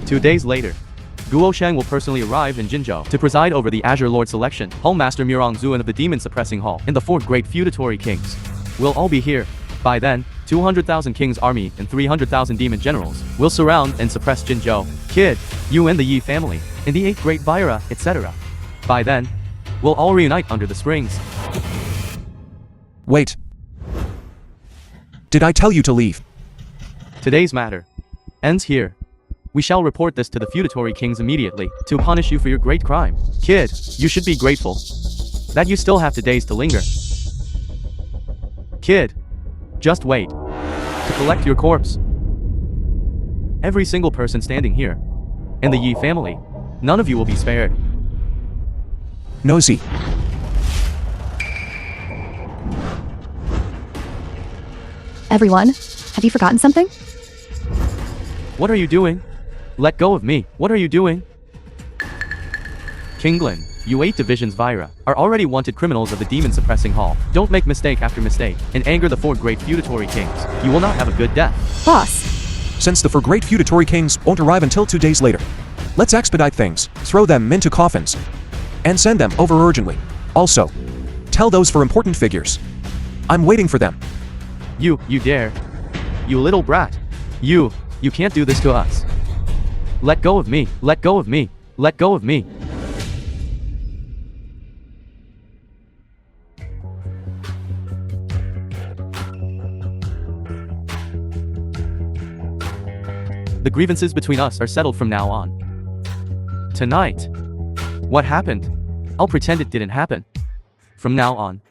C: 2 days later, Guo Shang will personally arrive in Jinzhou to preside over the Azure Lord selection. Hall Master Murong Zuan of the Demon Suppressing Hall and the 4 great feudatory kings will all be here. By then, 200,000 King's army and 300,000 demon generals will surround and suppress Jinzhou. Kid, you and the Yi family, and the 8 great Vira, etc. By then, we'll all reunite under the springs.
A: Wait. Did I tell you to leave?
C: Today's matter ends here. We shall report this to the feudatory kings immediately to punish you for your great crime. Kid, you should be grateful that you still have days to linger. Kid, just wait to collect your corpse. Every single person standing here, and the Yi family, none of you will be spared.
A: Nosy.
E: Everyone, have you forgotten something?
C: What are you doing? Let go of me. What are you doing? Kinglin, you 8 divisions Vira are already wanted criminals of the Demon Suppressing Hall. Don't make mistake after mistake and anger the 4 great feudatory kings. You will not have a good death.
E: Boss.
A: Since the 4 great feudatory kings won't arrive until 2 days later, let's expedite things, throw them into coffins, and send them over urgently. Also, tell those 4 important figures I'm waiting for them.
C: You dare. You little brat. You can't do this to us. Let go of me. Let go of me. Let go of me. The grievances between us are settled from now on. Tonight. What happened? I'll pretend it didn't happen. From now on,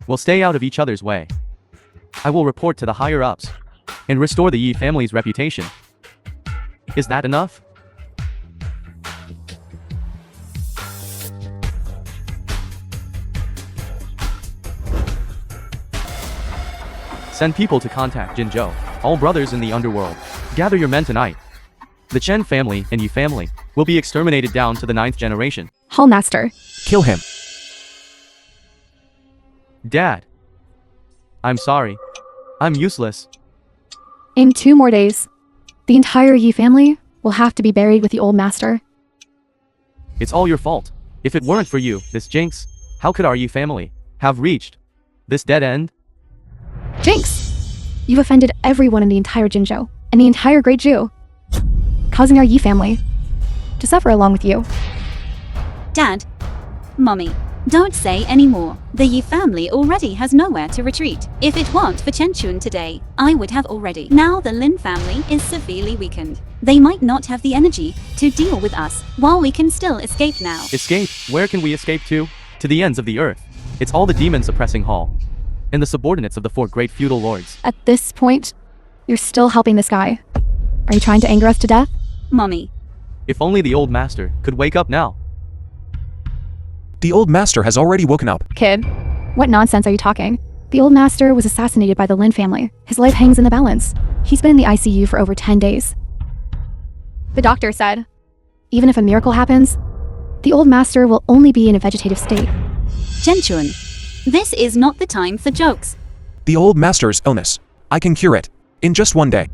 C: we'll stay out of each other's way. I will report to the higher-ups and restore the Yi family's reputation. Is that enough? Send people to contact Jinzhou, all brothers in the underworld. Gather your men tonight. The Chen family and Yi family will be exterminated down to the 9th generation.
E: Hall Master.
A: Kill him.
C: Dad. I'm sorry. I'm useless.
E: In 2 more days, the entire Yi family will have to be buried with the old master.
C: It's all your fault. If it weren't for you, this jinx How could our Yi family have reached this dead end?
E: Jinx! You've offended everyone in the entire Jinzhou and the entire Great Jew, causing our Yi family to suffer along with you.
B: Dad, Mommy, don't say any more. The Yi family already has nowhere to retreat. If it weren't for Chenchun today, I would have already. Now the Lin family is severely weakened. They might not have the energy to deal with us, while we can still escape now.
C: Escape? Where can we escape to? To the ends of the earth. It's all the demon suppressing hall and the subordinates of the 4 great feudal lords.
E: At this point, you're still helping this guy. Are you trying to anger us to death?
B: Mommy,
C: If only the old master could wake up now.
A: The old master has already woken up.
E: Kid, what nonsense are you talking? The old master was assassinated by the Lin family. His life hangs in the balance. He's been in the ICU for over 10 days. The doctor said, even if a miracle happens, the old master will only be in a vegetative state.
B: Chenchun, this is not the time for jokes.
A: The old master's illness. I can cure it. In just 1 day.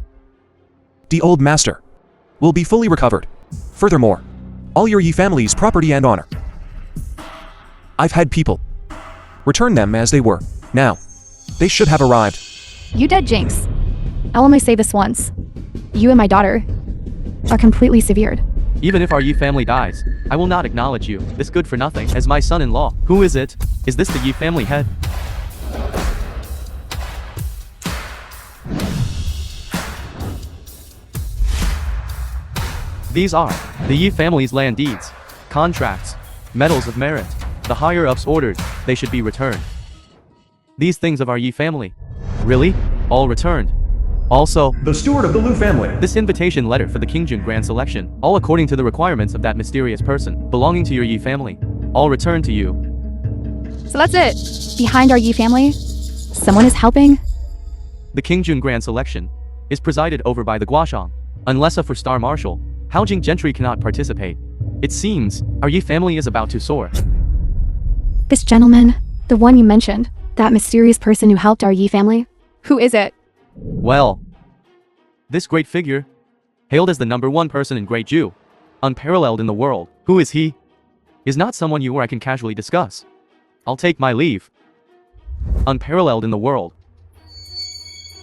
A: The old master will be fully recovered. Furthermore, all your Yi family's property and honor. I've had people return them as they were. Now, they should have arrived.
E: You dead, Jinx. I'll only say this once. You and my daughter are completely severed.
C: Even if our Yi family dies, I will not acknowledge you, this good for nothing, as my son-in-law. Who is it? Is this the Yi family head? These are the Yi family's land deeds, contracts, medals of merit. The higher-ups ordered they should be returned. These things of our Yi family. Really? All returned. Also,
A: The steward of the Lu family.
C: this invitation letter for the Qingjun Grand Selection, all according to the requirements of that mysterious person, belonging to your Yi family. All returned to you.
E: So that's it. Behind our Yi family, someone is helping.
C: The Qingjun Grand Selection is presided over by the Guashang. Unless a four-star marshal, Haojing gentry cannot participate. It seems our Yi family is about to soar.
E: This gentleman, the one you mentioned, that mysterious person who helped our Yi family. Who is it?
C: Well, this great figure, hailed as the #1 person in Great Jew, unparalleled in the world. Who is he? Is not someone you or I can casually discuss. I'll take my leave. Unparalleled in the world.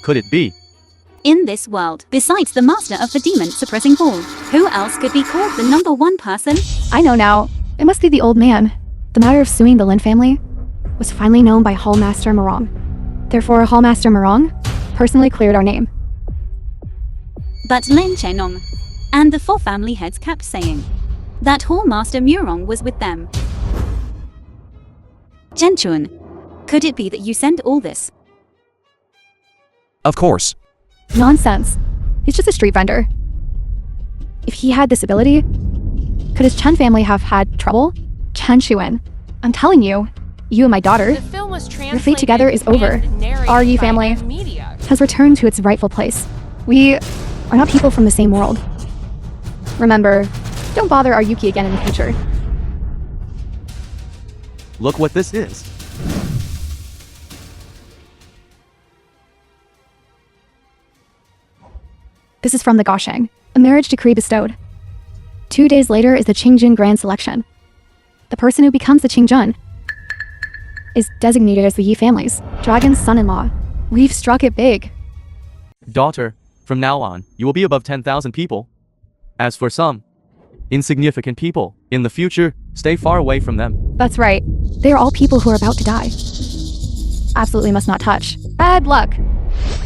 C: Could it be?
B: In this world, besides the master of the demon suppressing hall, who else could be called the #1 person?
E: I know now. It must be the old man. The matter of suing the Lin family was finally known by Hallmaster Morong. Therefore, Hallmaster Morong personally cleared our name.
B: But Lin Chenong and the 4 family heads kept saying that Hallmaster Murong was with them. Chenchun, could it be that you sent all this?
A: Of course.
E: Nonsense. He's just a street vendor. If he had this ability, could his Chen family have had trouble? Chen Shuan, I'm telling you, you and my daughter
D: The film was translated.
E: Your fate together is over.
D: and narrated
E: Our Yi
D: by
E: family
D: Media.
E: has returned to its rightful place. We are not people from the same world. Remember, don't bother our Yuki again in the future.
C: Look what this is.
E: This is from the Gaosheng, a marriage decree bestowed. 2 days later is the Qingjun Grand Selection. The person who becomes the Qingjun is designated as the Yi family's dragon's son-in-law. We've struck it big.
C: Daughter, from now on, you will be above 10,000 people. As for some insignificant people, in the future, stay far away from them.
E: That's right. They are all people who are about to die. Absolutely must not touch. Bad luck.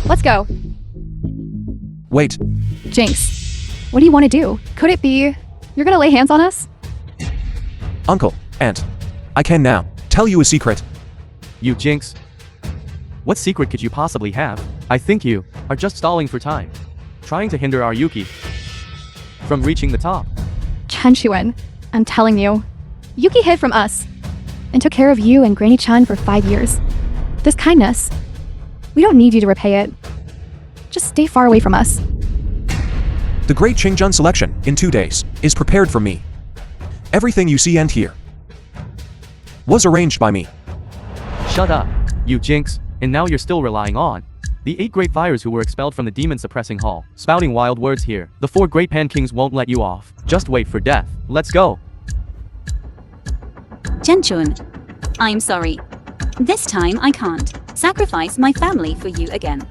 E: Let's go.
A: Wait.
E: Jinx, what do you want to do? Could it be you're gonna lay hands on us?
A: Uncle, Aunt. I can now tell you a secret.
C: You Jinx. What secret could you possibly have? I think you are just stalling for time, trying to hinder our Yuki from reaching the top.
E: Chen Shuan, I'm telling you, Yuki hid from us and took care of you and Granny Chan for 5 years. This kindness, we don't need you to repay it. Just stay far away from us.
A: The Great Qingjun Selection, in 2 days, is prepared for me. Everything you see and hear was arranged by me.
C: Shut up, you Jinx, and now you're still relying on the 8 great fires who were expelled from the demon suppressing hall. Spouting wild words here. The 4 great pan kings won't let you off. Just wait for death. Let's go.
B: Chenchun, I'm sorry. This time I can't sacrifice my family for you again.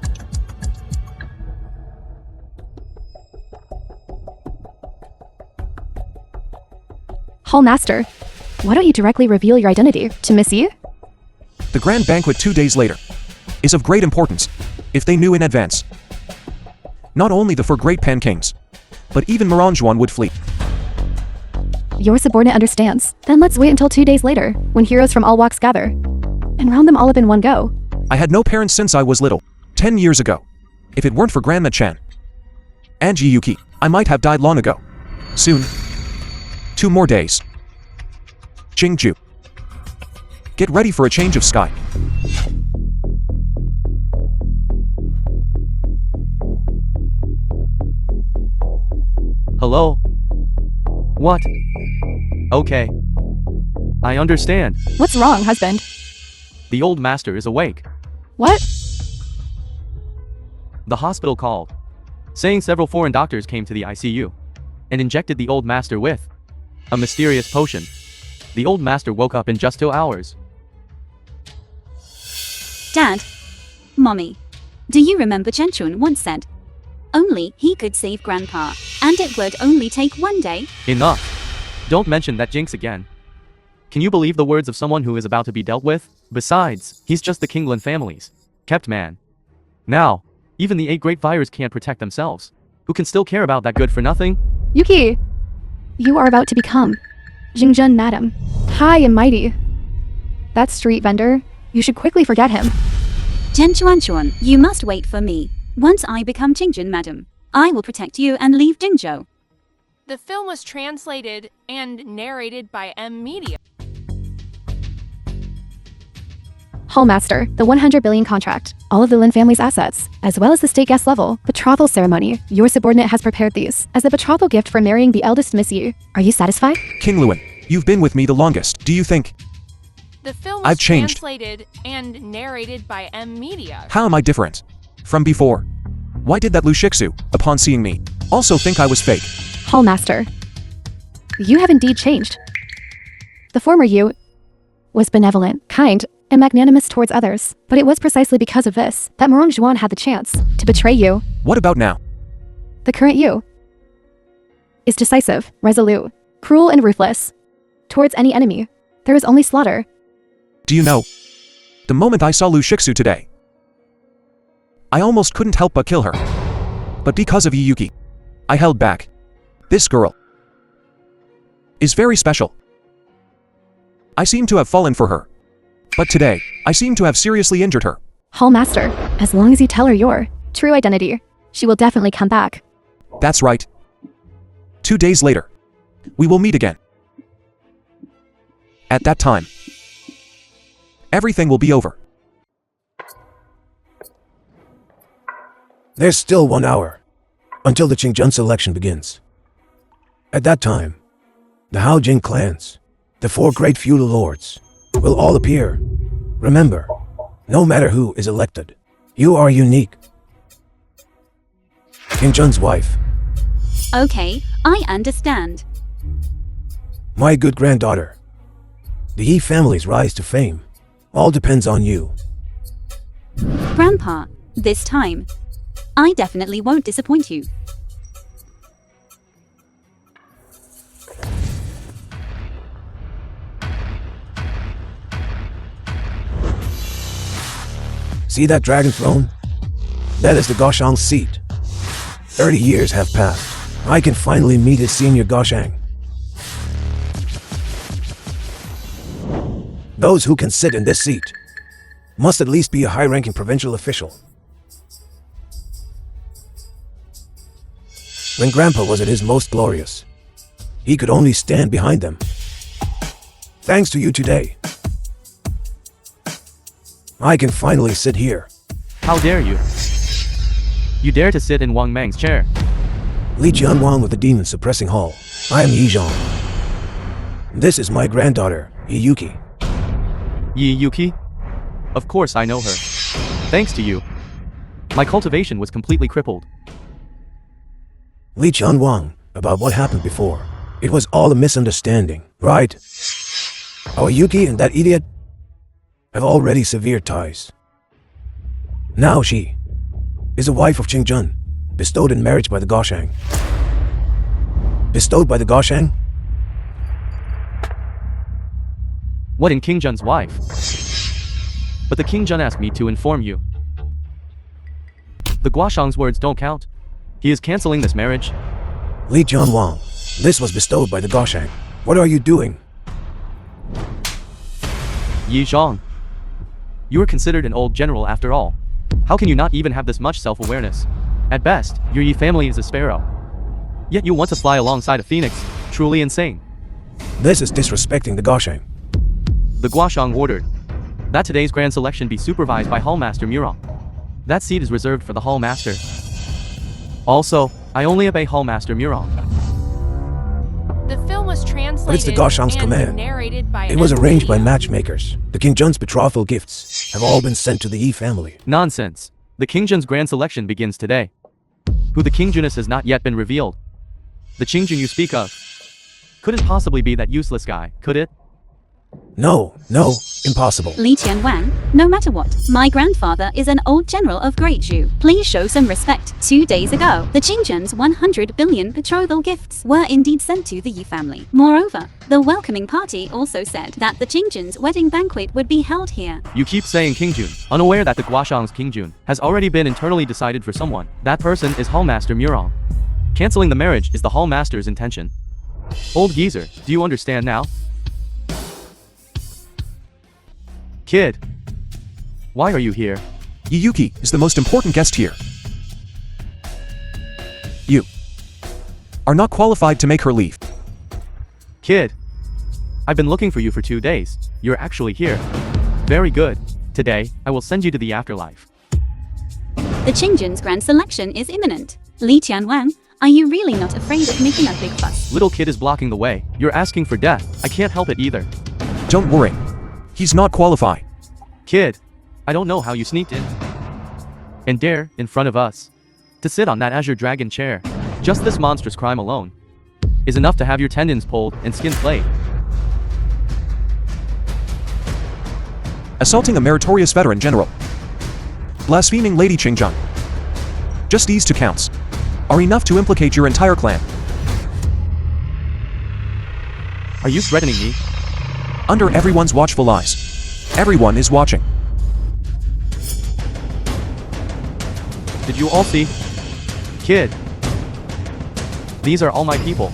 E: Hall Master, why don't you directly reveal your identity to Miss Yi?
A: The grand banquet 2 days later is of great importance, if they knew in advance. Not only the four great Pan Kings, but even Moranjuan would flee.
E: Your subordinate understands. Then let's wait until 2 days later, when heroes from all walks gather, and round them all up in one go.
A: I had no parents since I was little, 10 years ago. If it weren't for Grandma Chan and Yuki, I might have died long ago. Soon. 2 more days. Jingju. Get ready for a change of sky.
C: Hello? What? Okay. I understand.
E: What's wrong, husband?
C: The old master is awake.
E: What?
C: The hospital called, saying several foreign doctors came to the ICU and injected the old master with a mysterious potion. The old master woke up in just 2 hours.
B: Dad, Mommy, do you remember Chen Chun once said, only he could save Grandpa, and it would only take 1 day?
C: Enough. Don't mention that jinx again. Can you believe the words of someone who is about to be dealt with? Besides, he's just the Kingland family's kept man. Now, even the 8 great fires can't protect themselves. Who can still care about that good for nothing?
E: Yuki! You are about to become Jingzhen Madam, high and mighty. That street vendor, you should quickly forget him.
B: Chen Chuan, you must wait for me. Once I become Qingjun Madam, I will protect you and leave Jingzhou.
D: The film was translated and narrated by M Media.
E: Hall Master, the 100 billion contract, all of the Lin family's assets, as well as the state guest level betrothal ceremony. Your subordinate has prepared these as the betrothal gift for marrying the eldest Miss Yi. Are you satisfied?
A: King Luan, you've been with me the longest. Do you think
D: The film was
A: I've changed?
D: translated and narrated by M Media.
A: How am I different from before? Why did that Lu Shixu, upon seeing me, also think I was fake?
E: Hall Master, you have indeed changed. The former you was benevolent, kind, and magnanimous towards others, but it was precisely because of this that Moranjuan had the chance to betray you.
A: What about now?
E: The current you is decisive, resolute, cruel, and ruthless. Towards any enemy, there is only slaughter.
A: Do you know? The moment I saw Lu Shixu today, I almost couldn't help but kill her. But because of Yuki, I held back. This girl is very special. I seem to have fallen for her. But today, I seem to have seriously injured her.
E: Hall Master, as long as you tell her your true identity, she will definitely come back.
A: That's right. 2 days later, we will meet again. At that time, everything will be over.
F: There's still 1 hour until the Qingjun selection begins. At that time, the Haojing clans, the 4 great feudal lords, will all appear. Remember, no matter who is elected, you are unique. Qingjun's wife,
B: Okay, I understand.
F: my good granddaughter. The Yi family's rise to fame all depends on you.
B: Grandpa, this time, I definitely won't disappoint you.
F: See that dragon throne? That is the Goshang's seat. 30 years have passed. I can finally meet his senior Goshang. Those who can sit in this seat must at least be a high-ranking provincial official. When Grandpa was at his most glorious, he could only stand behind them. Thanks to you today, I can finally sit here.
C: How dare you? You dare to sit in Wang Meng's chair.
F: Li Jianwang with the demon suppressing hall. I am Yi Zhang. This is my granddaughter, Yuki.
C: Yuki? Of course I know her. Thanks to you, my cultivation was completely crippled.
F: Li Jianwang, about what happened before. It was all a misunderstanding, right? Our Yuki and that idiot have already severed ties. Now she is a wife of Qingjun, bestowed in marriage by the Goshang. Bestowed by the Goshang?
C: What in King Jun's wife? But the King Jun asked me to inform you. The Guashang's words don't count. He is canceling this marriage.
F: Li Jianwang, this was bestowed by the Goshang. What are you doing?
C: Yi Zhang. You are considered an old general after all. How can you not even have this much self-awareness? At best, your Yi family is a sparrow. Yet you want to fly alongside a phoenix. Truly insane.
F: This is disrespecting the Goshang.
C: The Guashang ordered that today's grand selection be supervised by Hallmaster Murong. That seat is reserved for the Hallmaster. Also, I only obey Hallmaster Murong.
D: The film was translated
F: But it's the Goshang's
D: and
F: command.
D: narrated by
F: It was arranged by
D: Media.
F: matchmakers. The King Jun's betrothal gifts have all been sent to the Yi family.
C: Nonsense. The King Jun's grand selection begins today. Who the King Junus has not yet been revealed. The King Jun you speak of couldn't possibly be that useless guy, could it?
F: No, impossible.
B: Li Tianwang, no matter what, my grandfather is an old general of Great Zhu. Please show some respect. 2 days ago, the Qingjun's 100 billion betrothal gifts were indeed sent to the Yi family. Moreover, the welcoming party also said that the Qingjun's wedding banquet would be held here.
C: You keep saying King Jun, unaware that the Guashang's King Jun has already been internally decided for someone. That person is Hallmaster Murong. Canceling the marriage is the Hallmaster's intention. Old geezer, do you understand now? Kid, why are you here?
A: Yuki is the most important guest here. You are not qualified to make her leave.
C: Kid, I've been looking for you for 2 days. You're actually here. Very good. Today, I will send you to the afterlife.
B: The Qingjun's grand selection is imminent. Li Tianwang, are you really not afraid of making a big fuss?
C: Little kid is blocking the way. You're asking for death. I can't help it either.
A: Don't worry. He's not qualified.
C: Kid, I don't know how you sneaked in and dare, in front of us, to sit on that Azure Dragon chair. Just this monstrous crime alone is enough to have your tendons pulled and skin flayed.
A: Assaulting a meritorious veteran general. Blaspheming Lady Qingjun. Just these 2 counts are enough to implicate your entire clan.
C: Are you threatening me?
A: Under everyone's watchful eyes. Everyone is watching.
C: Did you all see? Kid, these are all my people.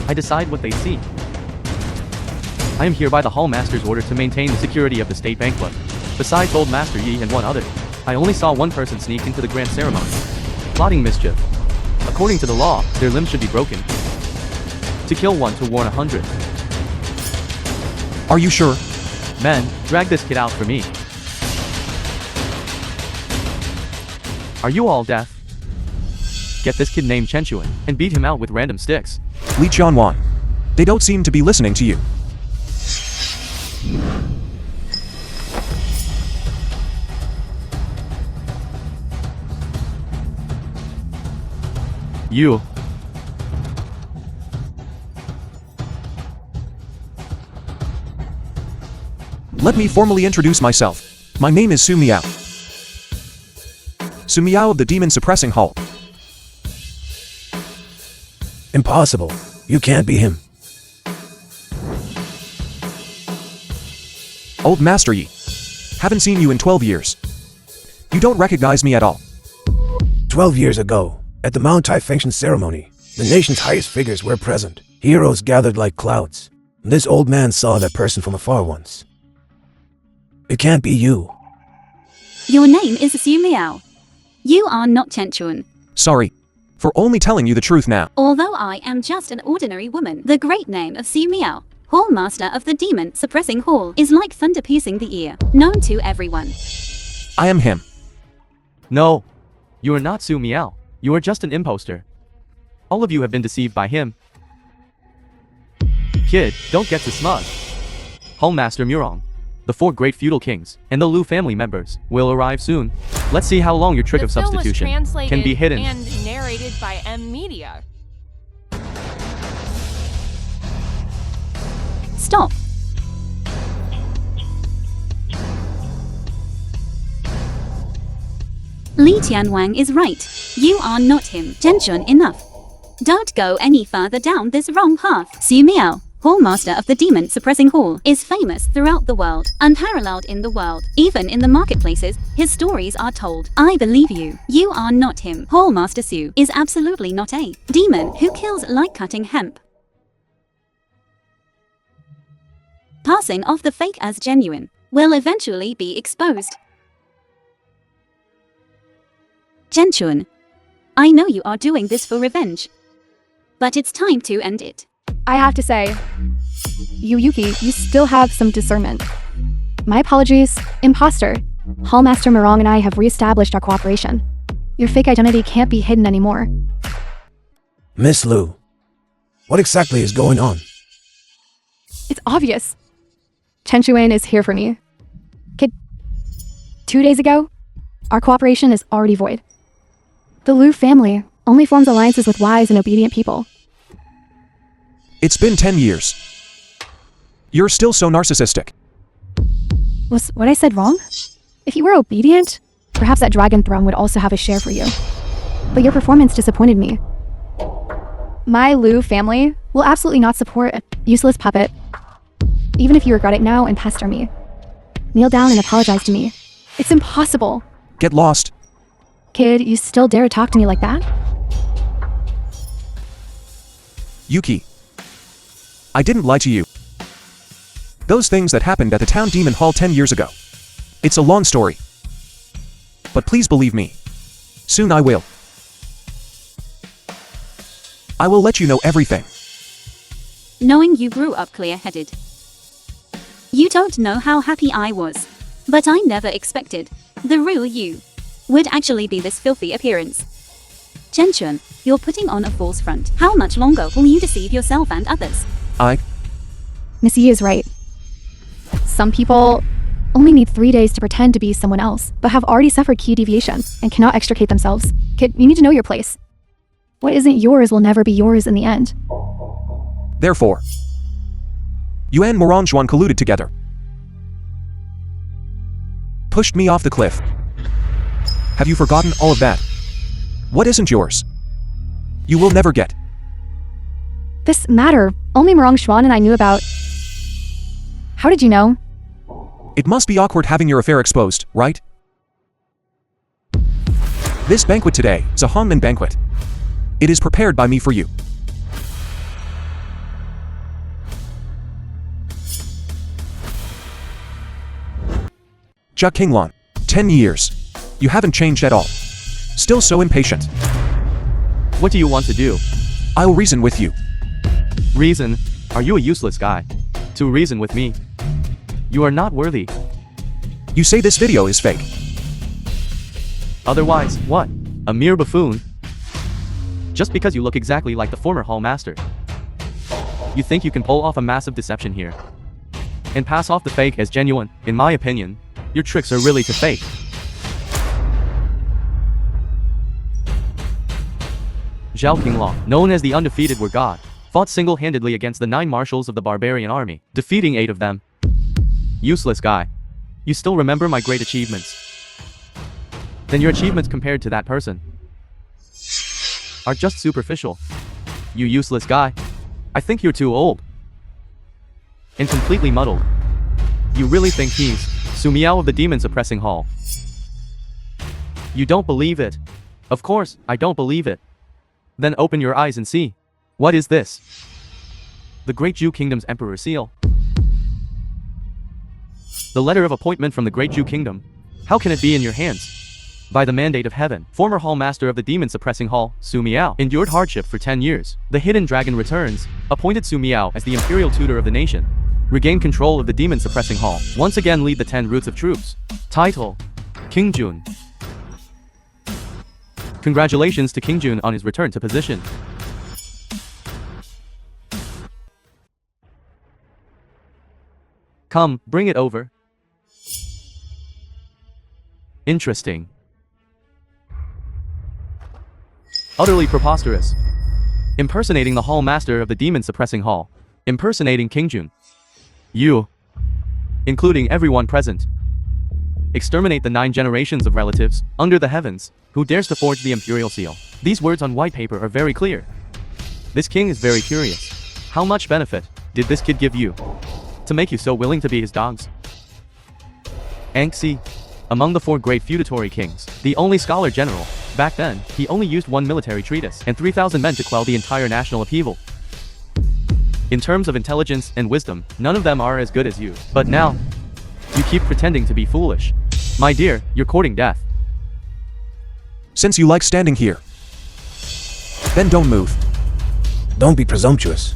C: I decide what they see. I am here by the Hallmaster's order to maintain the security of the state banquet. Besides Old Master Yi and one other, I only saw one person sneak into the grand ceremony, plotting mischief. According to the law, their limbs should be broken. To kill one to warn 100.
A: Are you sure?
C: Men, drag this kid out for me. Are you all deaf? Get this kid named Chenchuan and beat him out with random sticks.
A: Li Jianwan. They don't seem to be listening to you.
C: You.
A: Let me formally introduce myself. My name is Sumao. Sumao of the Demon Suppressing Hall.
F: Impossible. You can't be him.
A: Old Master Yi. Haven't seen you in 12 years. You don't recognize me at all.
F: 12 years ago, at the Mount Taifengtian ceremony, the nation's highest figures were present. Heroes gathered like clouds. This old man saw that person from afar once. It can't be you.
B: Your name is Sumao. You are not Chenchuan.
A: Sorry. For only telling you the truth now.
B: Although I am just an ordinary woman, the great name of Sumao, Hallmaster of the Demon Suppressing Hall, is like thunder piercing the ear, known to everyone.
A: I am him.
C: No. You are not Su Miao. You are just an imposter. All of you have been deceived by him. Kid, don't get too smug. Hallmaster Murong, the 4 great feudal kings, and the Lu family members will arrive soon. Let's see how long your trick
D: The
C: of
D: film was
C: substitution
D: translated
C: can be hidden.
D: and narrated by Media.
B: Stop. Li Tianwang is right. You are not him. Zhenchun, enough. Don't go any further down this wrong path. Sumao, Hallmaster of the Demon Suppressing Hall, is famous throughout the world, unparalleled in the world. Even in the marketplaces, his stories are told. I believe you. You are not him. Hallmaster Su is absolutely not a demon who kills like cutting hemp. Passing off the fake as genuine will eventually be exposed. Zhenchun, I know you are doing this for revenge, but it's time to end it.
E: I have to say, Yuki, you still have some discernment. My apologies, imposter. Hallmaster Morong and I have reestablished our cooperation. Your fake identity can't be hidden anymore.
F: Miss Lu, what exactly is going on?
E: It's obvious. Chen Shuan is here for me. Kid, 2 days ago, our cooperation is already void. The Lu family only forms alliances with wise and obedient people.
A: It's been 10 years. You're still so narcissistic.
E: Was what I said wrong? If you were obedient, perhaps that dragon throne would also have a share for you. But your performance disappointed me. My Lu family will absolutely not support a useless puppet. Even if you regret it now and pester me. Kneel down and apologize to me. It's impossible.
A: Get lost.
E: Kid, you still dare talk to me like that?
A: Yuki. I didn't lie to you. Those things that happened at the town demon hall 10 years ago. It's a long story. But please believe me. Soon I will. I will let you know everything.
B: Knowing you grew up clear-headed. You don't know how happy I was. But I never expected the real you would actually be this filthy appearance. Zhenchun, you're putting on a false front. How much longer will you deceive yourself and others?
E: Miss Yi is right. Some people only need 3 days to pretend to be someone else, but have already suffered key deviation and cannot extricate themselves. Kid, you need to know your place. What isn't yours will never be yours in the end.
A: Therefore, you and Moranjuan colluded together. Pushed me off the cliff. Have you forgotten all of that? What isn't yours? You will never get.
E: This matter, only Morong Xuan and I knew about. How did you know?
A: It must be awkward having your affair exposed, right? This banquet today is a Hongmen banquet. It is prepared by me for you. Jia Qinglan, 10 years. You haven't changed at all. Still so impatient.
C: What do you want to do?
A: I'll reason with you.
C: Reason? Are you a useless guy? To reason with me? You are not worthy.
A: You say this video is fake.
C: Otherwise, what? A mere buffoon? Just because you look exactly like the former Hall Master. You think you can pull off a massive deception here and pass off the fake as genuine? In my opinion, your tricks are really to fake. Zhao Qinglong, known as the undefeated war god, fought single-handedly against the 9 marshals of the barbarian army, defeating 8 of them. Useless guy. You still remember my great achievements. Then your achievements compared to that person are just superficial. You useless guy. I think you're too old and completely muddled. You really think he's Sumao of the Demon Suppressing Hall? You don't believe it? Of course, I don't believe it. Then open your eyes and see. What is this? The Great Zhu Kingdom's Emperor Seal. The letter of appointment from the Great Zhu Kingdom. How can it be in your hands? By the mandate of heaven, former Hall Master of the Demon Suppressing Hall, Sumao, endured hardship for 10 years. The Hidden Dragon returns, appointed Sumao as the Imperial Tutor of the nation. Regain control of the Demon Suppressing Hall. Once again lead the 10 Roots of Troops. Title: King Jun. Congratulations to King Jun on his return to position. Come, bring it over. Interesting. Utterly preposterous. Impersonating the Hall Master of the Demon Suppressing Hall. Impersonating King Jun. You, including everyone present, Exterminate the 9 generations of relatives, under the heavens, who dares to forge the imperial seal. These words on white paper are very clear. This king is very curious. How much benefit did this kid give you to make you so willing to be his dogs? Anxi, among the 4 great feudatory kings, the only scholar general, back then, he only used 1 military treatise and 3,000 men to quell the entire national upheaval. In terms of intelligence and wisdom, none of them are as good as you. But now, you keep pretending to be foolish. My dear, you're courting death.
A: Since you like standing here, then don't move.
F: Don't be presumptuous.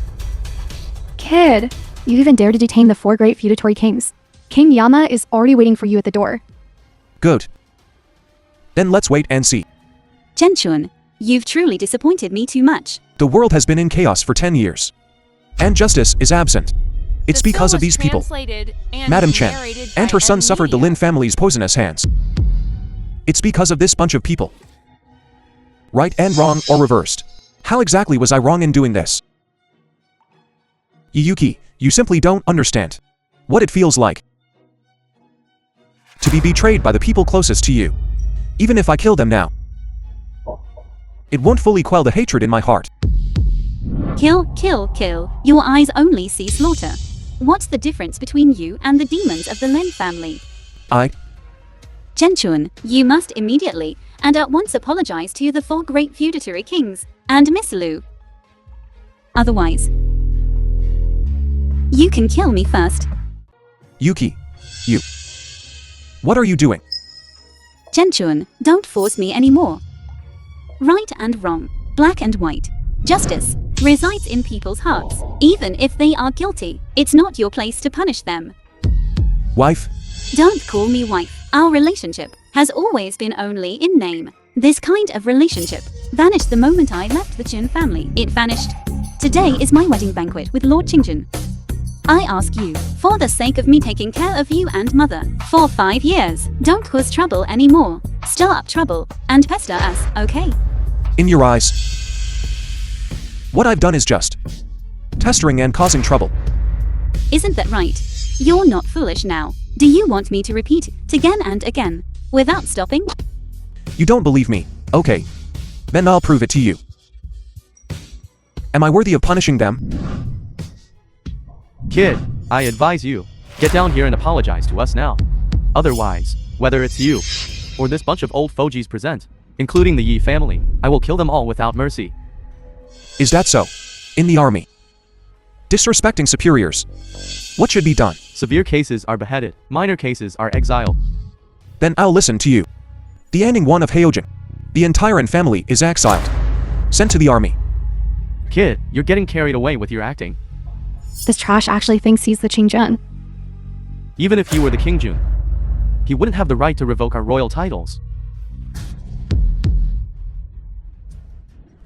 E: Kid, you even dare to detain the 4 great feudatory kings. King Yama is already waiting for you at the door.
A: Good. Then let's wait and see.
B: Genchun, you've truly disappointed me too much.
A: The world has been in chaos for 10 years. And justice is absent. It's
D: The
A: because
D: film
A: of these
D: was
A: people.
D: translated and
A: Madam Chen
D: narrated
A: and
D: by
A: her son
D: Ed
A: suffered the
D: Media.
A: Lin family's poisonous hands. It's because of this bunch of people. Right and wrong or reversed. How exactly was I wrong in doing this? Yuki, you simply don't understand what it feels like to be betrayed by the people closest to you. Even if I kill them now, it won't fully quell the hatred in my heart.
B: Kill, kill, kill. Your eyes only see slaughter. What's the difference between you and the demons of the Lin family? Genchun, you must immediately and at once apologize to the 4 great feudatory kings and Miss Lu. Otherwise, you can kill me first.
A: Yuki, you. What are you doing?
B: Genchun, don't force me anymore. Right and wrong, black and white. Justice resides in people's hearts. Even if they are guilty, it's not your place to punish them.
A: Wife?
B: Don't call me wife. Our relationship has always been only in name. This kind of relationship vanished the moment I left the Chen family. It vanished. Today is my wedding banquet with Lord Qingjun. I ask you, for the sake of me taking care of you and mother, for 5 years, don't cause trouble anymore. Stir up trouble and pester us, okay?
A: In your eyes, what I've done is just pestering and causing trouble.
B: Isn't that right? You're not foolish now. Do you want me to repeat it again and again, without stopping?
A: You don't believe me. Okay. Then I'll prove it to you. Am I worthy of punishing them?
C: Kid, I advise you, get down here and apologize to us now. Otherwise, whether it's you or this bunch of old fogies present, including the Yi family, I will kill them all without mercy.
A: Is that so? In the army? Disrespecting superiors. What should be done?
C: Severe cases are beheaded, minor cases are exiled.
A: Then I'll listen to you. The Anning one of Heojin. The entire An family is exiled. Sent to the army.
C: Kid, you're getting carried away with your acting.
E: This trash actually thinks he's the Qingjun.
C: Even if he were the King Jun, he wouldn't have the right to revoke our royal titles.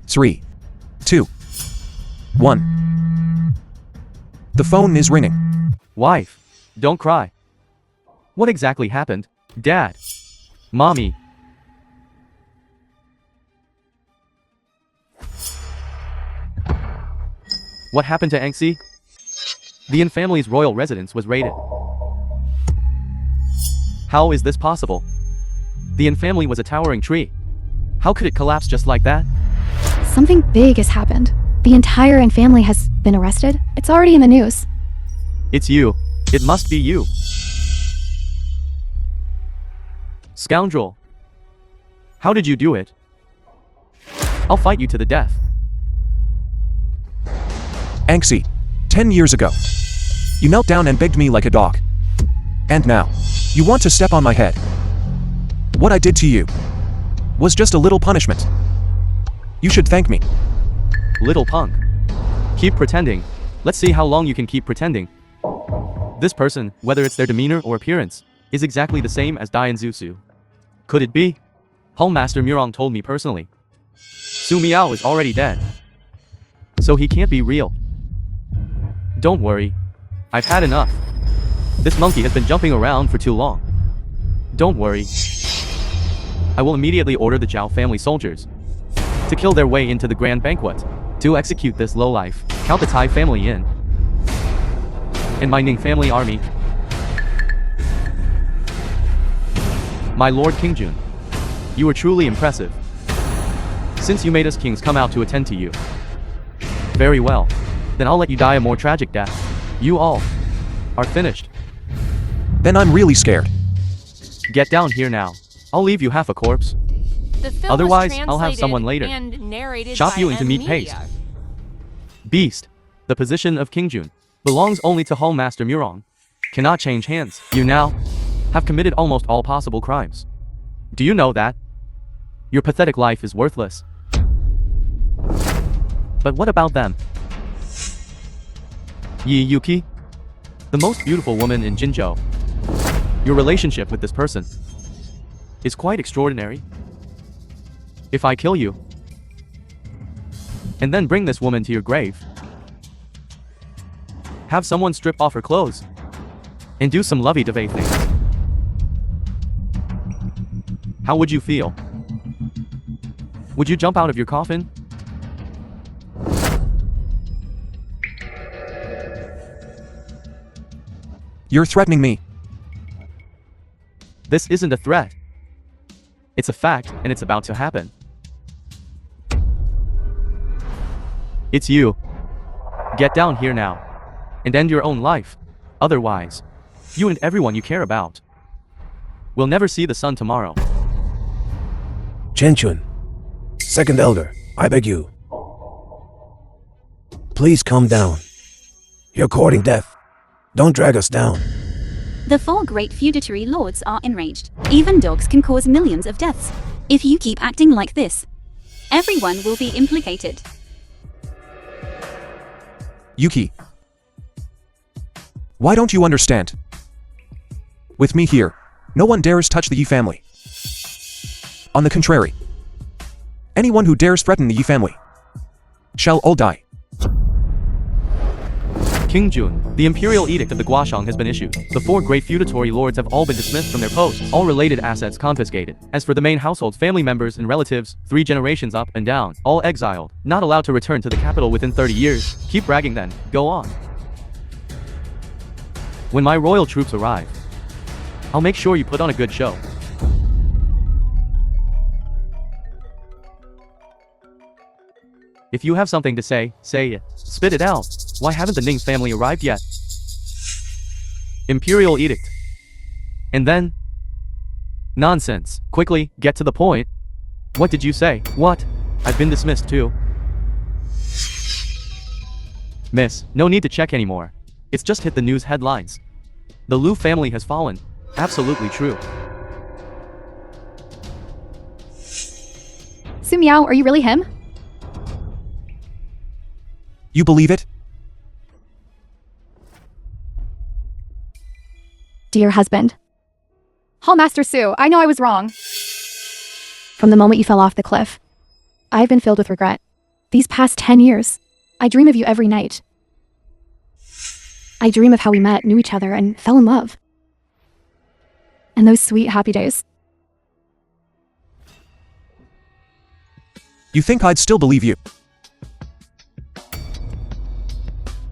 A: 3, 2, 1. The phone is ringing.
C: Wife, don't cry. What exactly happened? Dad. Mommy. What happened to Anxi? The Yin family's royal residence was raided. How is this possible? The Yin family was a towering tree. How could it collapse just like that?
E: Something big has happened. The entire An family has been arrested. It's already in the news.
C: It's you. It must be you. Scoundrel. How did you do it? I'll fight you to the death.
A: Anxi, 10 years ago, you knelt down and begged me like a dog. And now, you want to step on my head. What I did to you was just a little punishment. You should thank me.
C: Little punk. Keep pretending. Let's see how long you can keep pretending. This person, whether it's their demeanor or appearance, is exactly the same as Dian Zusu. Could it be? Hulmaster Murong told me personally. Sumao is already dead. So he can't be real. Don't worry. I've had enough. This monkey has been jumping around for too long. Don't worry. I will immediately order the Zhao family soldiers to kill their way into the grand banquet, to execute this lowlife, count the Tai family in, and my Ning family army. My Lord King Jun. You are truly impressive. Since you made us kings come out to attend to you. Very well. Then I'll let you die a more tragic death. You all are finished.
A: Then I'm really scared.
C: Get down here now. I'll leave you half a corpse.
D: The film
C: Otherwise,
D: was
C: I'll have someone later
D: and narrated
C: chop
D: by
C: you into
D: M.
C: meat
D: Media.
C: paste. Beast. The position of King Jun belongs only to Hall Master Murong. Cannot change hands. You now have committed almost all possible crimes. Do you know that? Your pathetic life is worthless. But what about them? Yuki? The most beautiful woman in Jinzhou. Your relationship with this person is quite extraordinary. If I kill you, and then bring this woman to your grave, have someone strip off her clothes, and do some lovey-dovey things, how would you feel? Would you jump out of your coffin?
A: You're threatening me.
C: This isn't a threat. It's a fact, and it's about to happen. It's you. Get down here now, and end your own life. Otherwise, you and everyone you care about will never see the sun tomorrow.
F: Chen Chun, second elder, I beg you. Please calm down. You're courting death. Don't drag us down.
B: The 4 great feudatory lords are enraged. Even dogs can cause millions of deaths. If you keep acting like this, everyone will be implicated.
A: Yuki. Why don't you understand? With me here, no one dares touch the Yi family. On the contrary, anyone who dares threaten the Yi family shall all die.
C: King Jun, the imperial edict of the Guashang has been issued. The 4 great feudatory lords have all been dismissed from their posts, all related assets confiscated. As for the main household's family members and relatives, 3 generations up and down, all exiled, not allowed to return to the capital within 30 years. Keep bragging then, go on. When my royal troops arrive, I'll make sure you put on a good show. If you have something to say it. Spit it out. Why haven't the Ning family arrived yet? Imperial edict. And then? Nonsense. Quickly, get to the point. What did you say? What? I've been dismissed too. Miss, no need to check anymore. It's just hit the news headlines. The Liu family has fallen. Absolutely true.
E: Sumao, are you really him?
A: You believe it?
E: Dear husband. Hallmaster Su, I know I was wrong. From the moment you fell off the cliff, I've been filled with regret. These past 10 years, I dream of you every night. I dream of how we met, knew each other, and fell in love. And those sweet, happy days.
A: You think I'd still believe you?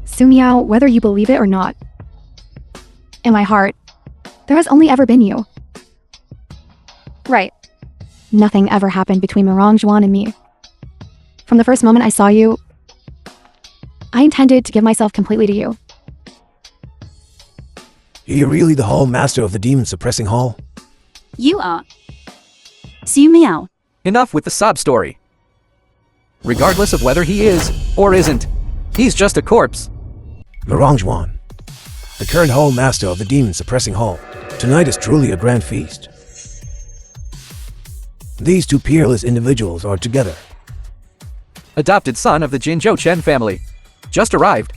E: Sumao, whether you believe it or not, in my heart, there has only ever been you. Right. Nothing ever happened between Mirang Zhuan and me. From the first moment I saw you, I intended to give myself completely to you.
F: Are you really the Hall Master of the Demon Suppressing Hall?
B: You are. Sumao.
G: Enough with the sob story. Regardless of whether he is or isn't, he's just a corpse.
F: Mirang Zhuan, the current Hall Master of the Demon Suppressing Hall. Tonight is truly a grand feast. These 2 peerless individuals are together.
G: Adopted son of the Jinzhou Chen family. Just arrived.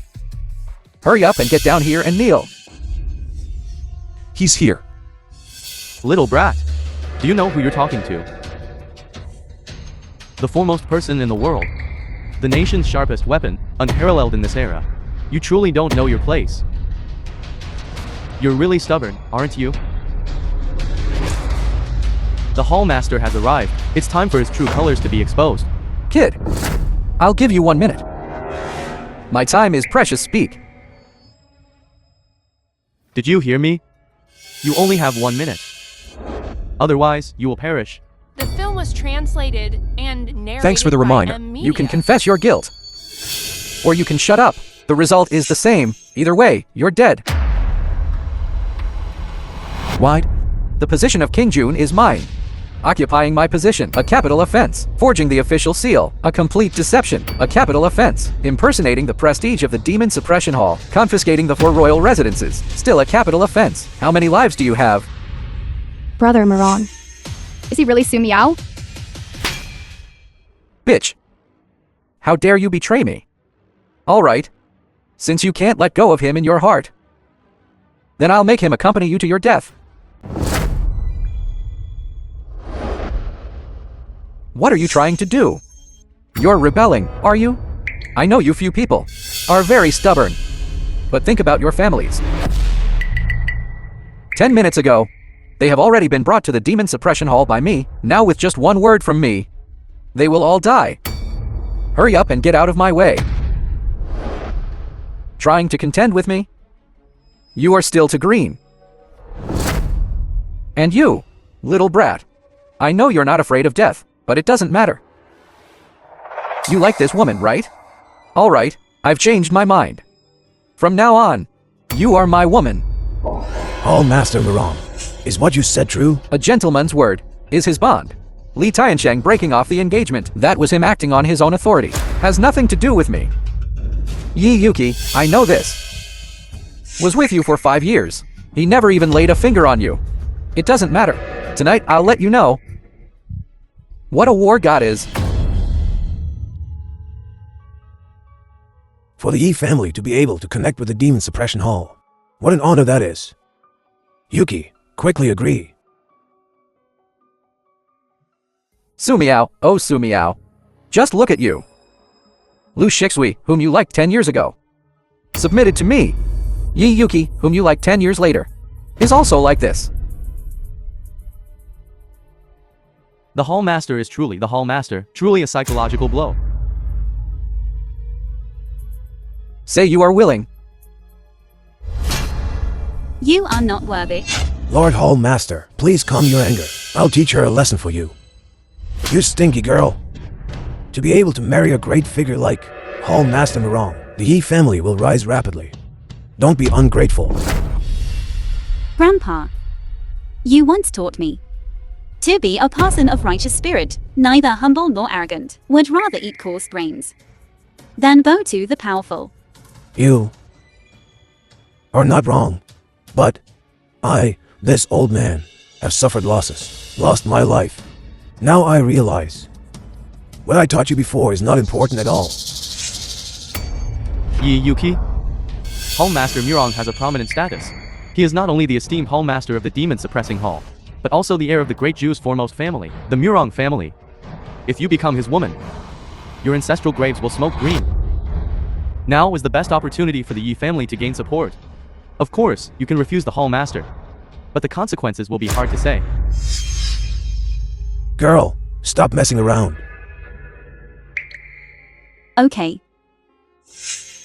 G: Hurry up and get down here and kneel.
A: He's here.
C: Little brat. Do you know who you're talking to? The foremost person in the world. The nation's sharpest weapon, unparalleled in this era. You truly don't know your place. You're really stubborn, aren't you? The Hall Master has arrived. It's time for his true colors to be exposed.
G: Kid, I'll give you 1 minute. My time is precious, speak.
C: Did you hear me? You only have 1 minute. Otherwise, you will perish.
D: The film was translated and narrated
A: Thanks for the
D: by
A: reminder.
D: M
G: You can
D: Media.
G: confess your guilt. Or you can shut up. The result is the same. Either way, you're dead.
A: Wide?
G: The position of King Jun is mine. Occupying my position, a capital offense. Forging the official seal, a complete deception, a capital offense. Impersonating the prestige of the Demon Suppression Hall, confiscating the 4 royal residences, still a capital offense. How many lives do you have?
E: Brother Moran. Is he really Sumao?
G: Bitch. How dare you betray me? Alright. Since you can't let go of him in your heart, then I'll make him accompany you to your death. What are you trying to do? You're rebelling, are you? I know you few people are very stubborn. But think about your families. 10 minutes ago, they have already been brought to the Demon Suppression Hall by me. Now with just one word from me, they will all die. Hurry up and get out of my way. Trying to contend with me? You are still to green. And you, little brat. I know you're not afraid of death, but it doesn't matter. You like this woman, right? Alright, I've changed my mind. From now on, you are my woman.
F: Hall Master Moran, is what you said true?
G: A gentleman's word is his bond. Li Tiansheng breaking off the engagement, that was him acting on his own authority. Has nothing to do with me. Yi Yuki, I know this. Was with you for 5 years. He never even laid a finger on you. It doesn't matter. Tonight I'll let you know what a war god is.
F: For the Yi family to be able to connect with the Demon Suppression Hall. What an honor that is. Yuki, quickly agree.
G: Sumao, oh Sumao. Just look at you. Lu Shixui, whom you liked 10 years ago, submitted to me. Yi Yuki, whom you liked 10 years later, is also like this.
C: The Hall Master is truly the Hall Master, truly a psychological blow.
G: Say you are willing.
B: You are not worthy.
F: Lord Hall Master, please calm your anger. I'll teach her a lesson for you. You stinky girl. To be able to marry a great figure like Hall Master Moran, the Yi family will rise rapidly. Don't be ungrateful.
B: Grandpa, you once taught me to be a person of righteous spirit, neither humble nor arrogant, would rather eat coarse brains than bow to the powerful.
F: You are not wrong, but I, this old man, have suffered losses, lost my life. Now I realize what I taught you before is not important at all.
C: Yi Yuki? Hall Master Murong has a prominent status. He is not only the esteemed Hall Master of the Demon Suppressing Hall, but also the heir of the great Jew's foremost family, the Murong family. If you become his woman, your ancestral graves will smoke green. Now is the best opportunity for the Yi family to gain support. Of course, you can refuse the Hall Master, but the consequences will be hard to say.
F: Girl, stop messing around.
B: Okay.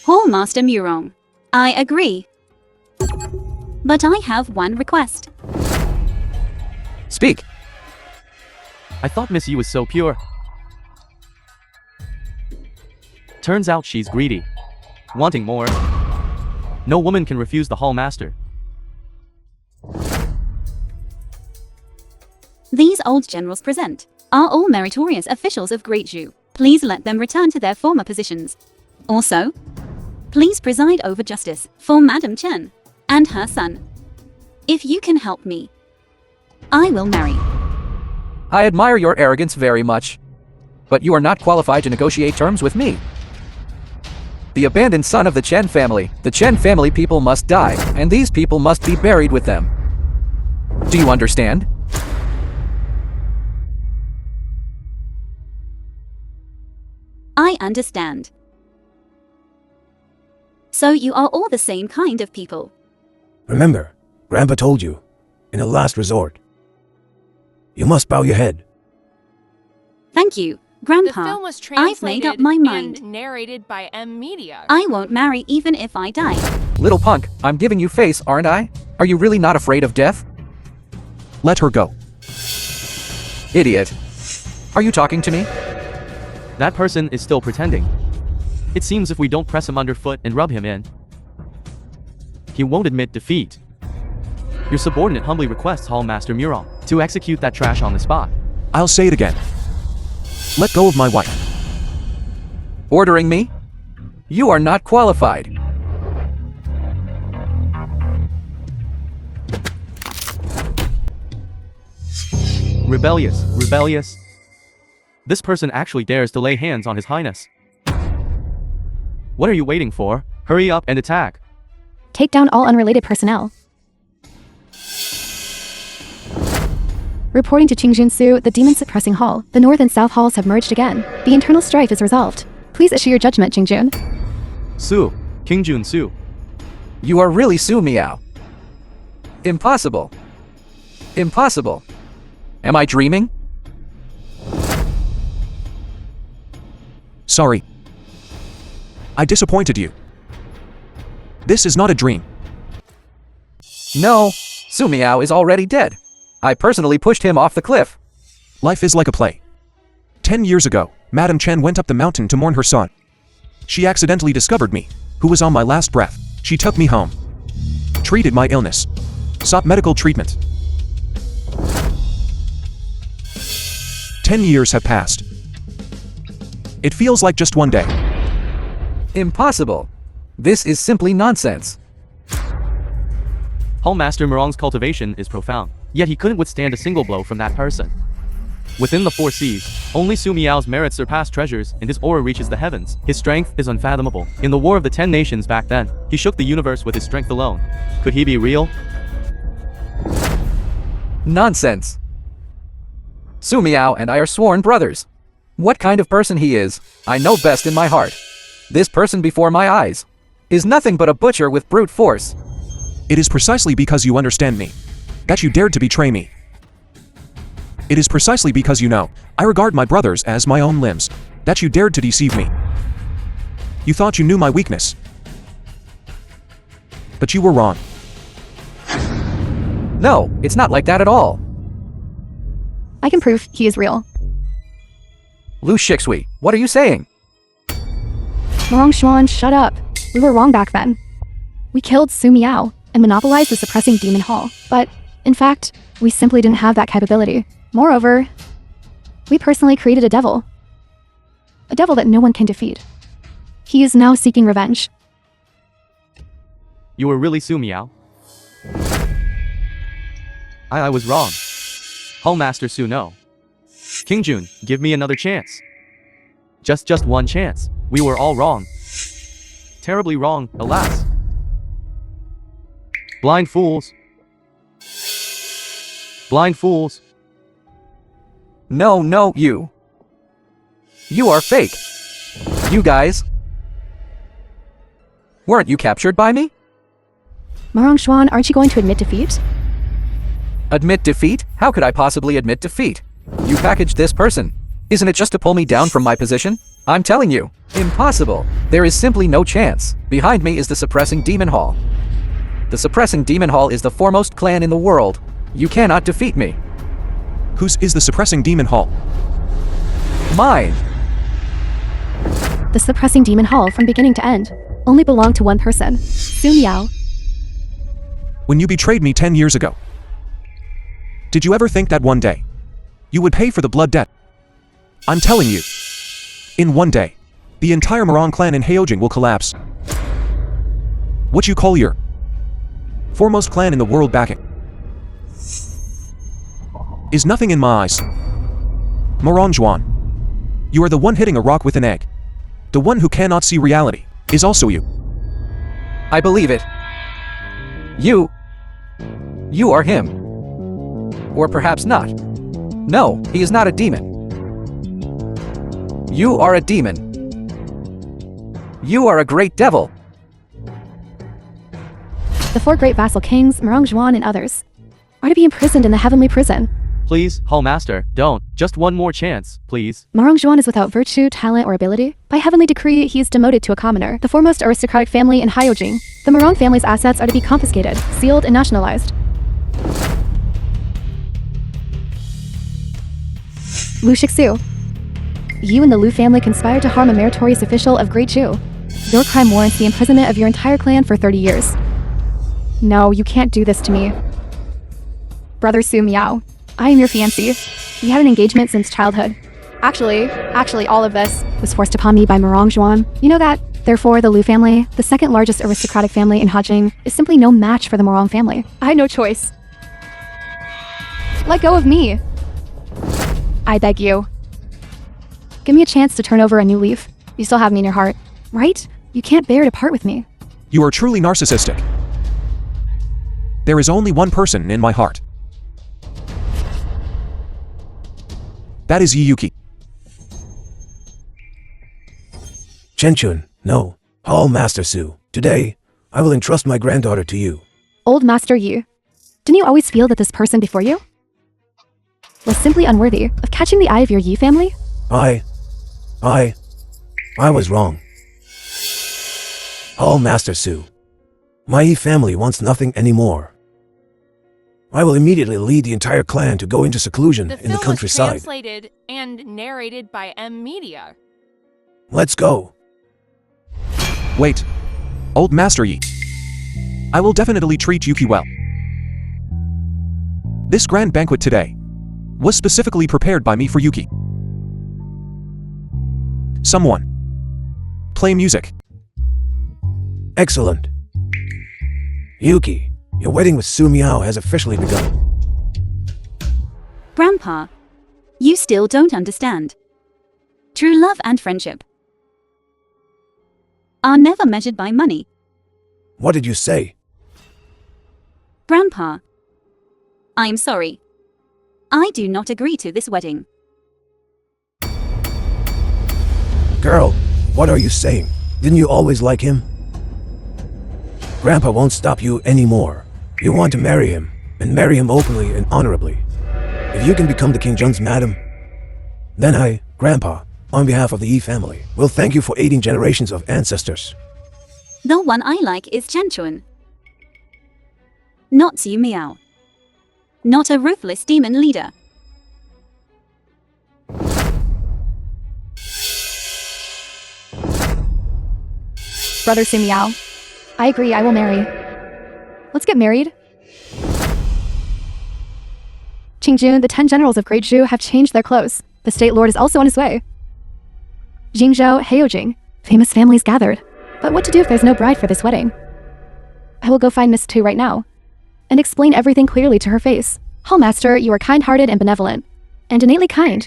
B: Hall Master Murong, I agree. But I have one request.
G: Speak.
C: I thought Miss Yi was so pure. Turns out she's greedy. Wanting more. No woman can refuse the Hall Master.
B: These old generals present are all meritorious officials of Great Zhu. Please let them return to their former positions. Also, please preside over justice for Madam Chen and her son. If you can help me, I will marry.
G: I admire your arrogance very much, but you are not qualified to negotiate terms with me. The abandoned son of the Chen family people must die, and these people must be buried with them. Do you understand?
B: I understand. So you are all the same kind of people.
F: Remember, Grandpa told you, in a last resort, you must bow your head.
B: Thank you,
D: The
B: Grandpa.
D: film was
B: I've made up
D: translated
B: my mind.
D: and narrated by M Media.
B: I won't marry even if I die.
G: Little punk, I'm giving you face, aren't I? Are you really not afraid of death?
A: Let her go.
G: Idiot. Are you talking to me?
C: That person is still pretending. It seems if we don't press him underfoot and rub him in, he won't admit defeat. Your subordinate humbly requests Hall Master Muron to execute that trash on the spot.
A: I'll say it again. Let go of my wife.
G: Ordering me? You are not qualified.
C: Rebellious, rebellious. This person actually dares to lay hands on His Highness. What are you waiting for? Hurry up and attack.
E: Take down all unrelated personnel. Reporting to Qingjun-su, the Demon Suppressing Hall. The North and South Halls have merged again. The internal strife is resolved. Please issue your judgment, Qingjun.
C: Su, Qingjun Su.
G: You are really Sumao. Impossible. Impossible. Am I dreaming?
A: Sorry. I disappointed you. This is not a dream.
G: No, Sumao is already dead. I personally pushed him off the cliff.
A: Life is like a play. 10 years ago, Madame Chen went up the mountain to mourn her son. She accidentally discovered me, who was on my last breath. She took me home. Treated my illness. Sought medical treatment. 10 years have passed. It feels like just one day.
G: Impossible. This is simply nonsense.
C: Hall Master Muron's cultivation is profound, yet he couldn't withstand a single blow from that person. Within the 4 seas, only Sumiao's merits surpass treasures, and his aura reaches the heavens. His strength is unfathomable. In the War of the 10 Nations back then, he shook the universe with his strength alone. Could he be real?
G: Nonsense. Sumao and I are sworn brothers. What kind of person he is, I know best in my heart. This person before my eyes is nothing but a butcher with brute force.
A: It is precisely because you understand me that you dared to betray me. It is precisely because you know I regard my brothers as my own limbs that you dared to deceive me. You thought you knew my weakness. But you were wrong.
G: No, it's not like that at all.
E: I can prove he is real.
G: Lu Shixui, what are you saying?
E: Morong Xuan, shut up. We were wrong back then. We killed Sumao and monopolized the suppressing demon hall. But, in fact, we simply didn't have that capability. Moreover, we personally created a devil. A devil that no one can defeat. He is now seeking revenge.
C: You were really Sumao? I was wrong. Hall Master Su, no. Qingjun, give me another chance. Just one chance. We were all wrong. Terribly wrong, alas. Blind fools. Blind fools.
G: No, you. You are fake. You guys. Weren't you captured by me?
E: Morong Xuan, aren't you going to admit defeat?
G: Admit defeat? How could I possibly admit defeat? You packaged this person. Isn't it just to pull me down from my position? I'm telling you, impossible. There is simply no chance. Behind me is the Suppressing Demon Hall. The Suppressing Demon Hall is the foremost clan in the world. You cannot defeat me.
A: Whose is the Suppressing Demon Hall?
G: Mine.
E: The Suppressing Demon Hall, from beginning to end, only belonged to one person, Sumao.
A: When you betrayed me 10 years ago, did you ever think that one day you would pay for the blood debt? I'm telling you, in one day, the entire Morong clan in Heojing will collapse. What you call your foremost clan in the world backing is nothing in my eyes. Morong Juan, you are the one hitting a rock with an egg. The one who cannot see reality is also you.
G: I believe it. You are him. Or perhaps not. No, he is not a demon. You are a demon. You are a great devil.
E: The 4 great vassal kings, Morong Xuan and others, are to be imprisoned in the heavenly prison.
C: Please, Hall Master, don't. Just one more chance, please.
E: Morong Xuan is without virtue, talent, or ability. By heavenly decree, he is demoted to a commoner, the foremost aristocratic family in Heojing. The Morong family's assets are to be confiscated, sealed, and nationalized. Lu Shixu. You and the Lu family conspired to harm a meritorious official of Great Chu. Your crime warrants the imprisonment of your entire clan for 30 years. No, you can't do this to me. Brother Sumao, I am your fiancé. We had an engagement since childhood. Actually, all of this was forced upon me by Morong Zhuan. You know that? Therefore, the Lu family, the second largest aristocratic family in Hajing, is simply no match for the Morong family. I had no choice. Let go of me. I beg you. Give me a chance to turn over a new leaf. You still have me in your heart, right? You can't bear to part with me.
A: You are truly narcissistic. There is only one person in my heart. That is Yuki.
F: Chenchun, no. Hall Master Su, today, I will entrust my granddaughter to you.
E: Old Master Yi, didn't you always feel that this person before you was simply unworthy of catching the eye of your Yi family?
F: I was wrong. Hall Master Su, my Yi family wants nothing anymore. I will immediately lead the entire clan to go into seclusion in the countryside.
D: The film was translated and narrated by M Media.
F: Let's go.
A: Wait. Old Master Yi. I will definitely treat Yuki well. This grand banquet today was specifically prepared by me for Yuki. Someone. Play music.
F: Excellent. Yuki, your wedding with Sumao has officially begun.
B: Grandpa, you still don't understand. True love and friendship are never measured by money.
F: What did you say?
B: Grandpa, I'm sorry. I do not agree to this wedding.
F: Girl, what are you saying? Didn't you always like him? Grandpa won't stop you anymore. You want to marry him, and marry him openly and honorably. If you can become the King Jun's madam, then I, Grandpa, on behalf of the Yi family, will thank you for 18 generations of ancestors.
B: The one I like is Chenchun. Not Sumao. Not a ruthless demon leader.
E: Brother Sumao, I agree, I will marry. Let's get married. Qingjun, the 10 generals of Great Zhu have changed their clothes. The state lord is also on his way. Jingzhou, Heiyojing, famous families gathered. But what to do if there's no bride for this wedding? I will go find Miss Tu right now and explain everything clearly to her face. Hallmaster, you are kind-hearted and benevolent, and innately kind.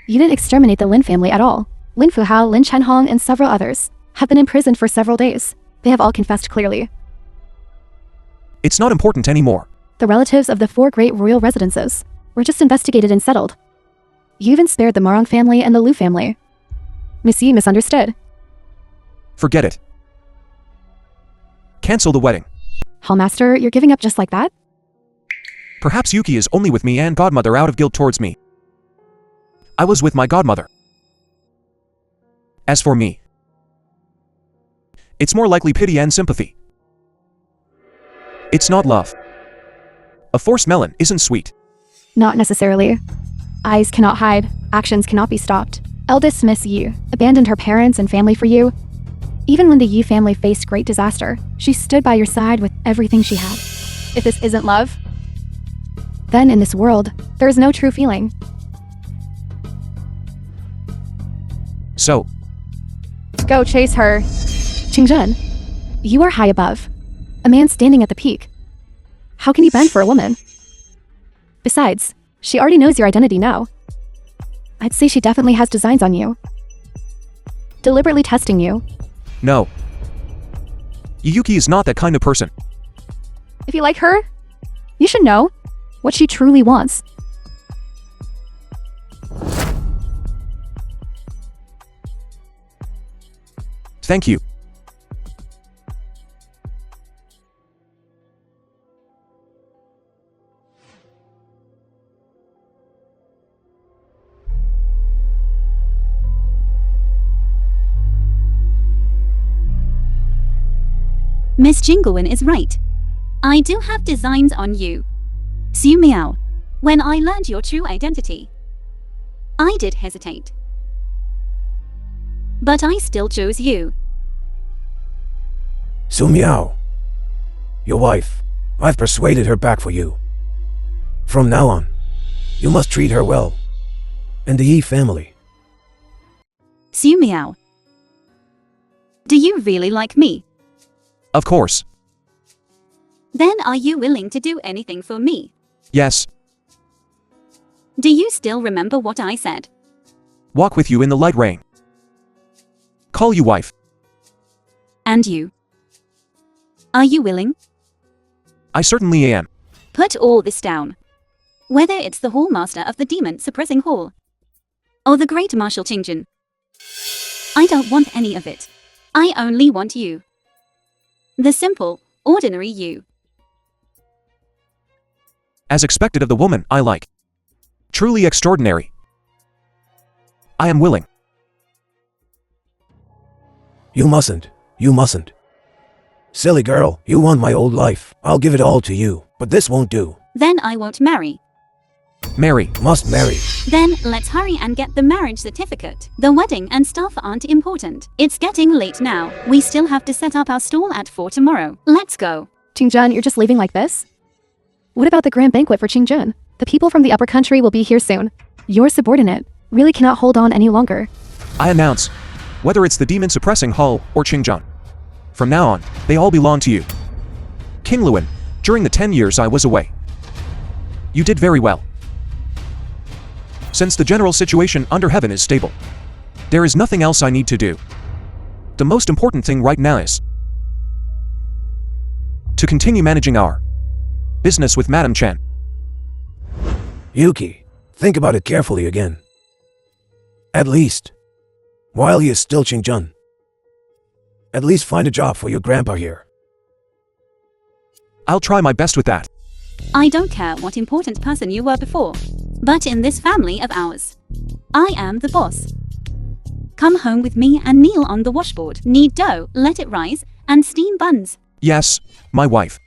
E: You didn't exterminate the Lin family at all. Lin Fuhao, Lin Chenhong, and several others have been imprisoned for several days. They have all confessed clearly.
A: It's not important anymore.
E: The relatives of the 4 great royal residences were just investigated and settled. You even spared the Marong family and the Lu family. Miss Yi misunderstood.
A: Forget it. Cancel the wedding.
E: Hallmaster, you're giving up just like that?
A: Perhaps Yuki is only with me and godmother out of guilt towards me. I was with my godmother. As for me, it's more likely pity and sympathy. It's not love. A forced melon isn't sweet.
E: Not necessarily. Eyes cannot hide, actions cannot be stopped. Eldest Miss Yi abandoned her parents and family for you. Even when the Yi family faced great disaster, she stood by your side with everything she had. If this isn't love, then in this world, there is no true feeling.
A: So,
E: Go chase her. Qingjun, you are high above. A man standing at the peak. How can you bend for a woman? Besides, she already knows your identity now. I'd say she definitely has designs on you. Deliberately testing you.
A: no. Yuki is not that kind of person.
E: If you like her, you should know what she truly wants.
A: Thank you.
B: Miss Jingwin is right. I do have designs on you. Sumao, when I learned your true identity, I did hesitate. But I still chose you.
F: Sumao, your wife, I've persuaded her back for you. From now on, you must treat her well. And the Yi family.
B: Sumao. Do you really like me?
A: Of course.
B: Then are you willing to do anything for me?
A: Yes.
B: Do you still remember what I said?
A: Walk with you in the light rain. Call you wife.
B: And you? Are you willing?
A: I certainly am.
B: Put all this down. Whether it's the Hallmaster of the Demon Suppressing Hall, or the Great Marshal Qingjun. I don't want any of it. I only want you. The simple, ordinary you.
A: As expected of the woman I like. Truly extraordinary. I am willing.
F: You mustn't. You mustn't. Silly girl, you want my old life. I'll give it all to you, but this won't do.
B: Then I won't marry.
A: Marry.
F: Must marry.
B: Then let's hurry and get the marriage certificate. The wedding and stuff aren't important. It's getting late now. We still have to set up our stall at 4 tomorrow. Let's go.
E: Qingjun, you're just leaving like this? What about the grand banquet for Qingjun? The people from the upper country will be here soon. Your subordinate really cannot hold on any longer.
A: I announce, whether it's the Demon Suppressing Hall or Qingjun. From now on, they all belong to you. King Luan, during the 10 years I was away, you did very well. Since the general situation under heaven is stable, there is nothing else I need to do. The most important thing right now is to continue managing our business with Madam Chen.
F: Yuki, think about it carefully again. At least, while he is still Qingjun. At least find a job for your grandpa here.
A: I'll try my best with that.
B: I don't care what important person you were before, but in this family of ours, I am the boss. Come home with me and kneel on the washboard. Knead dough, let it rise, and steam buns.
A: Yes, my wife.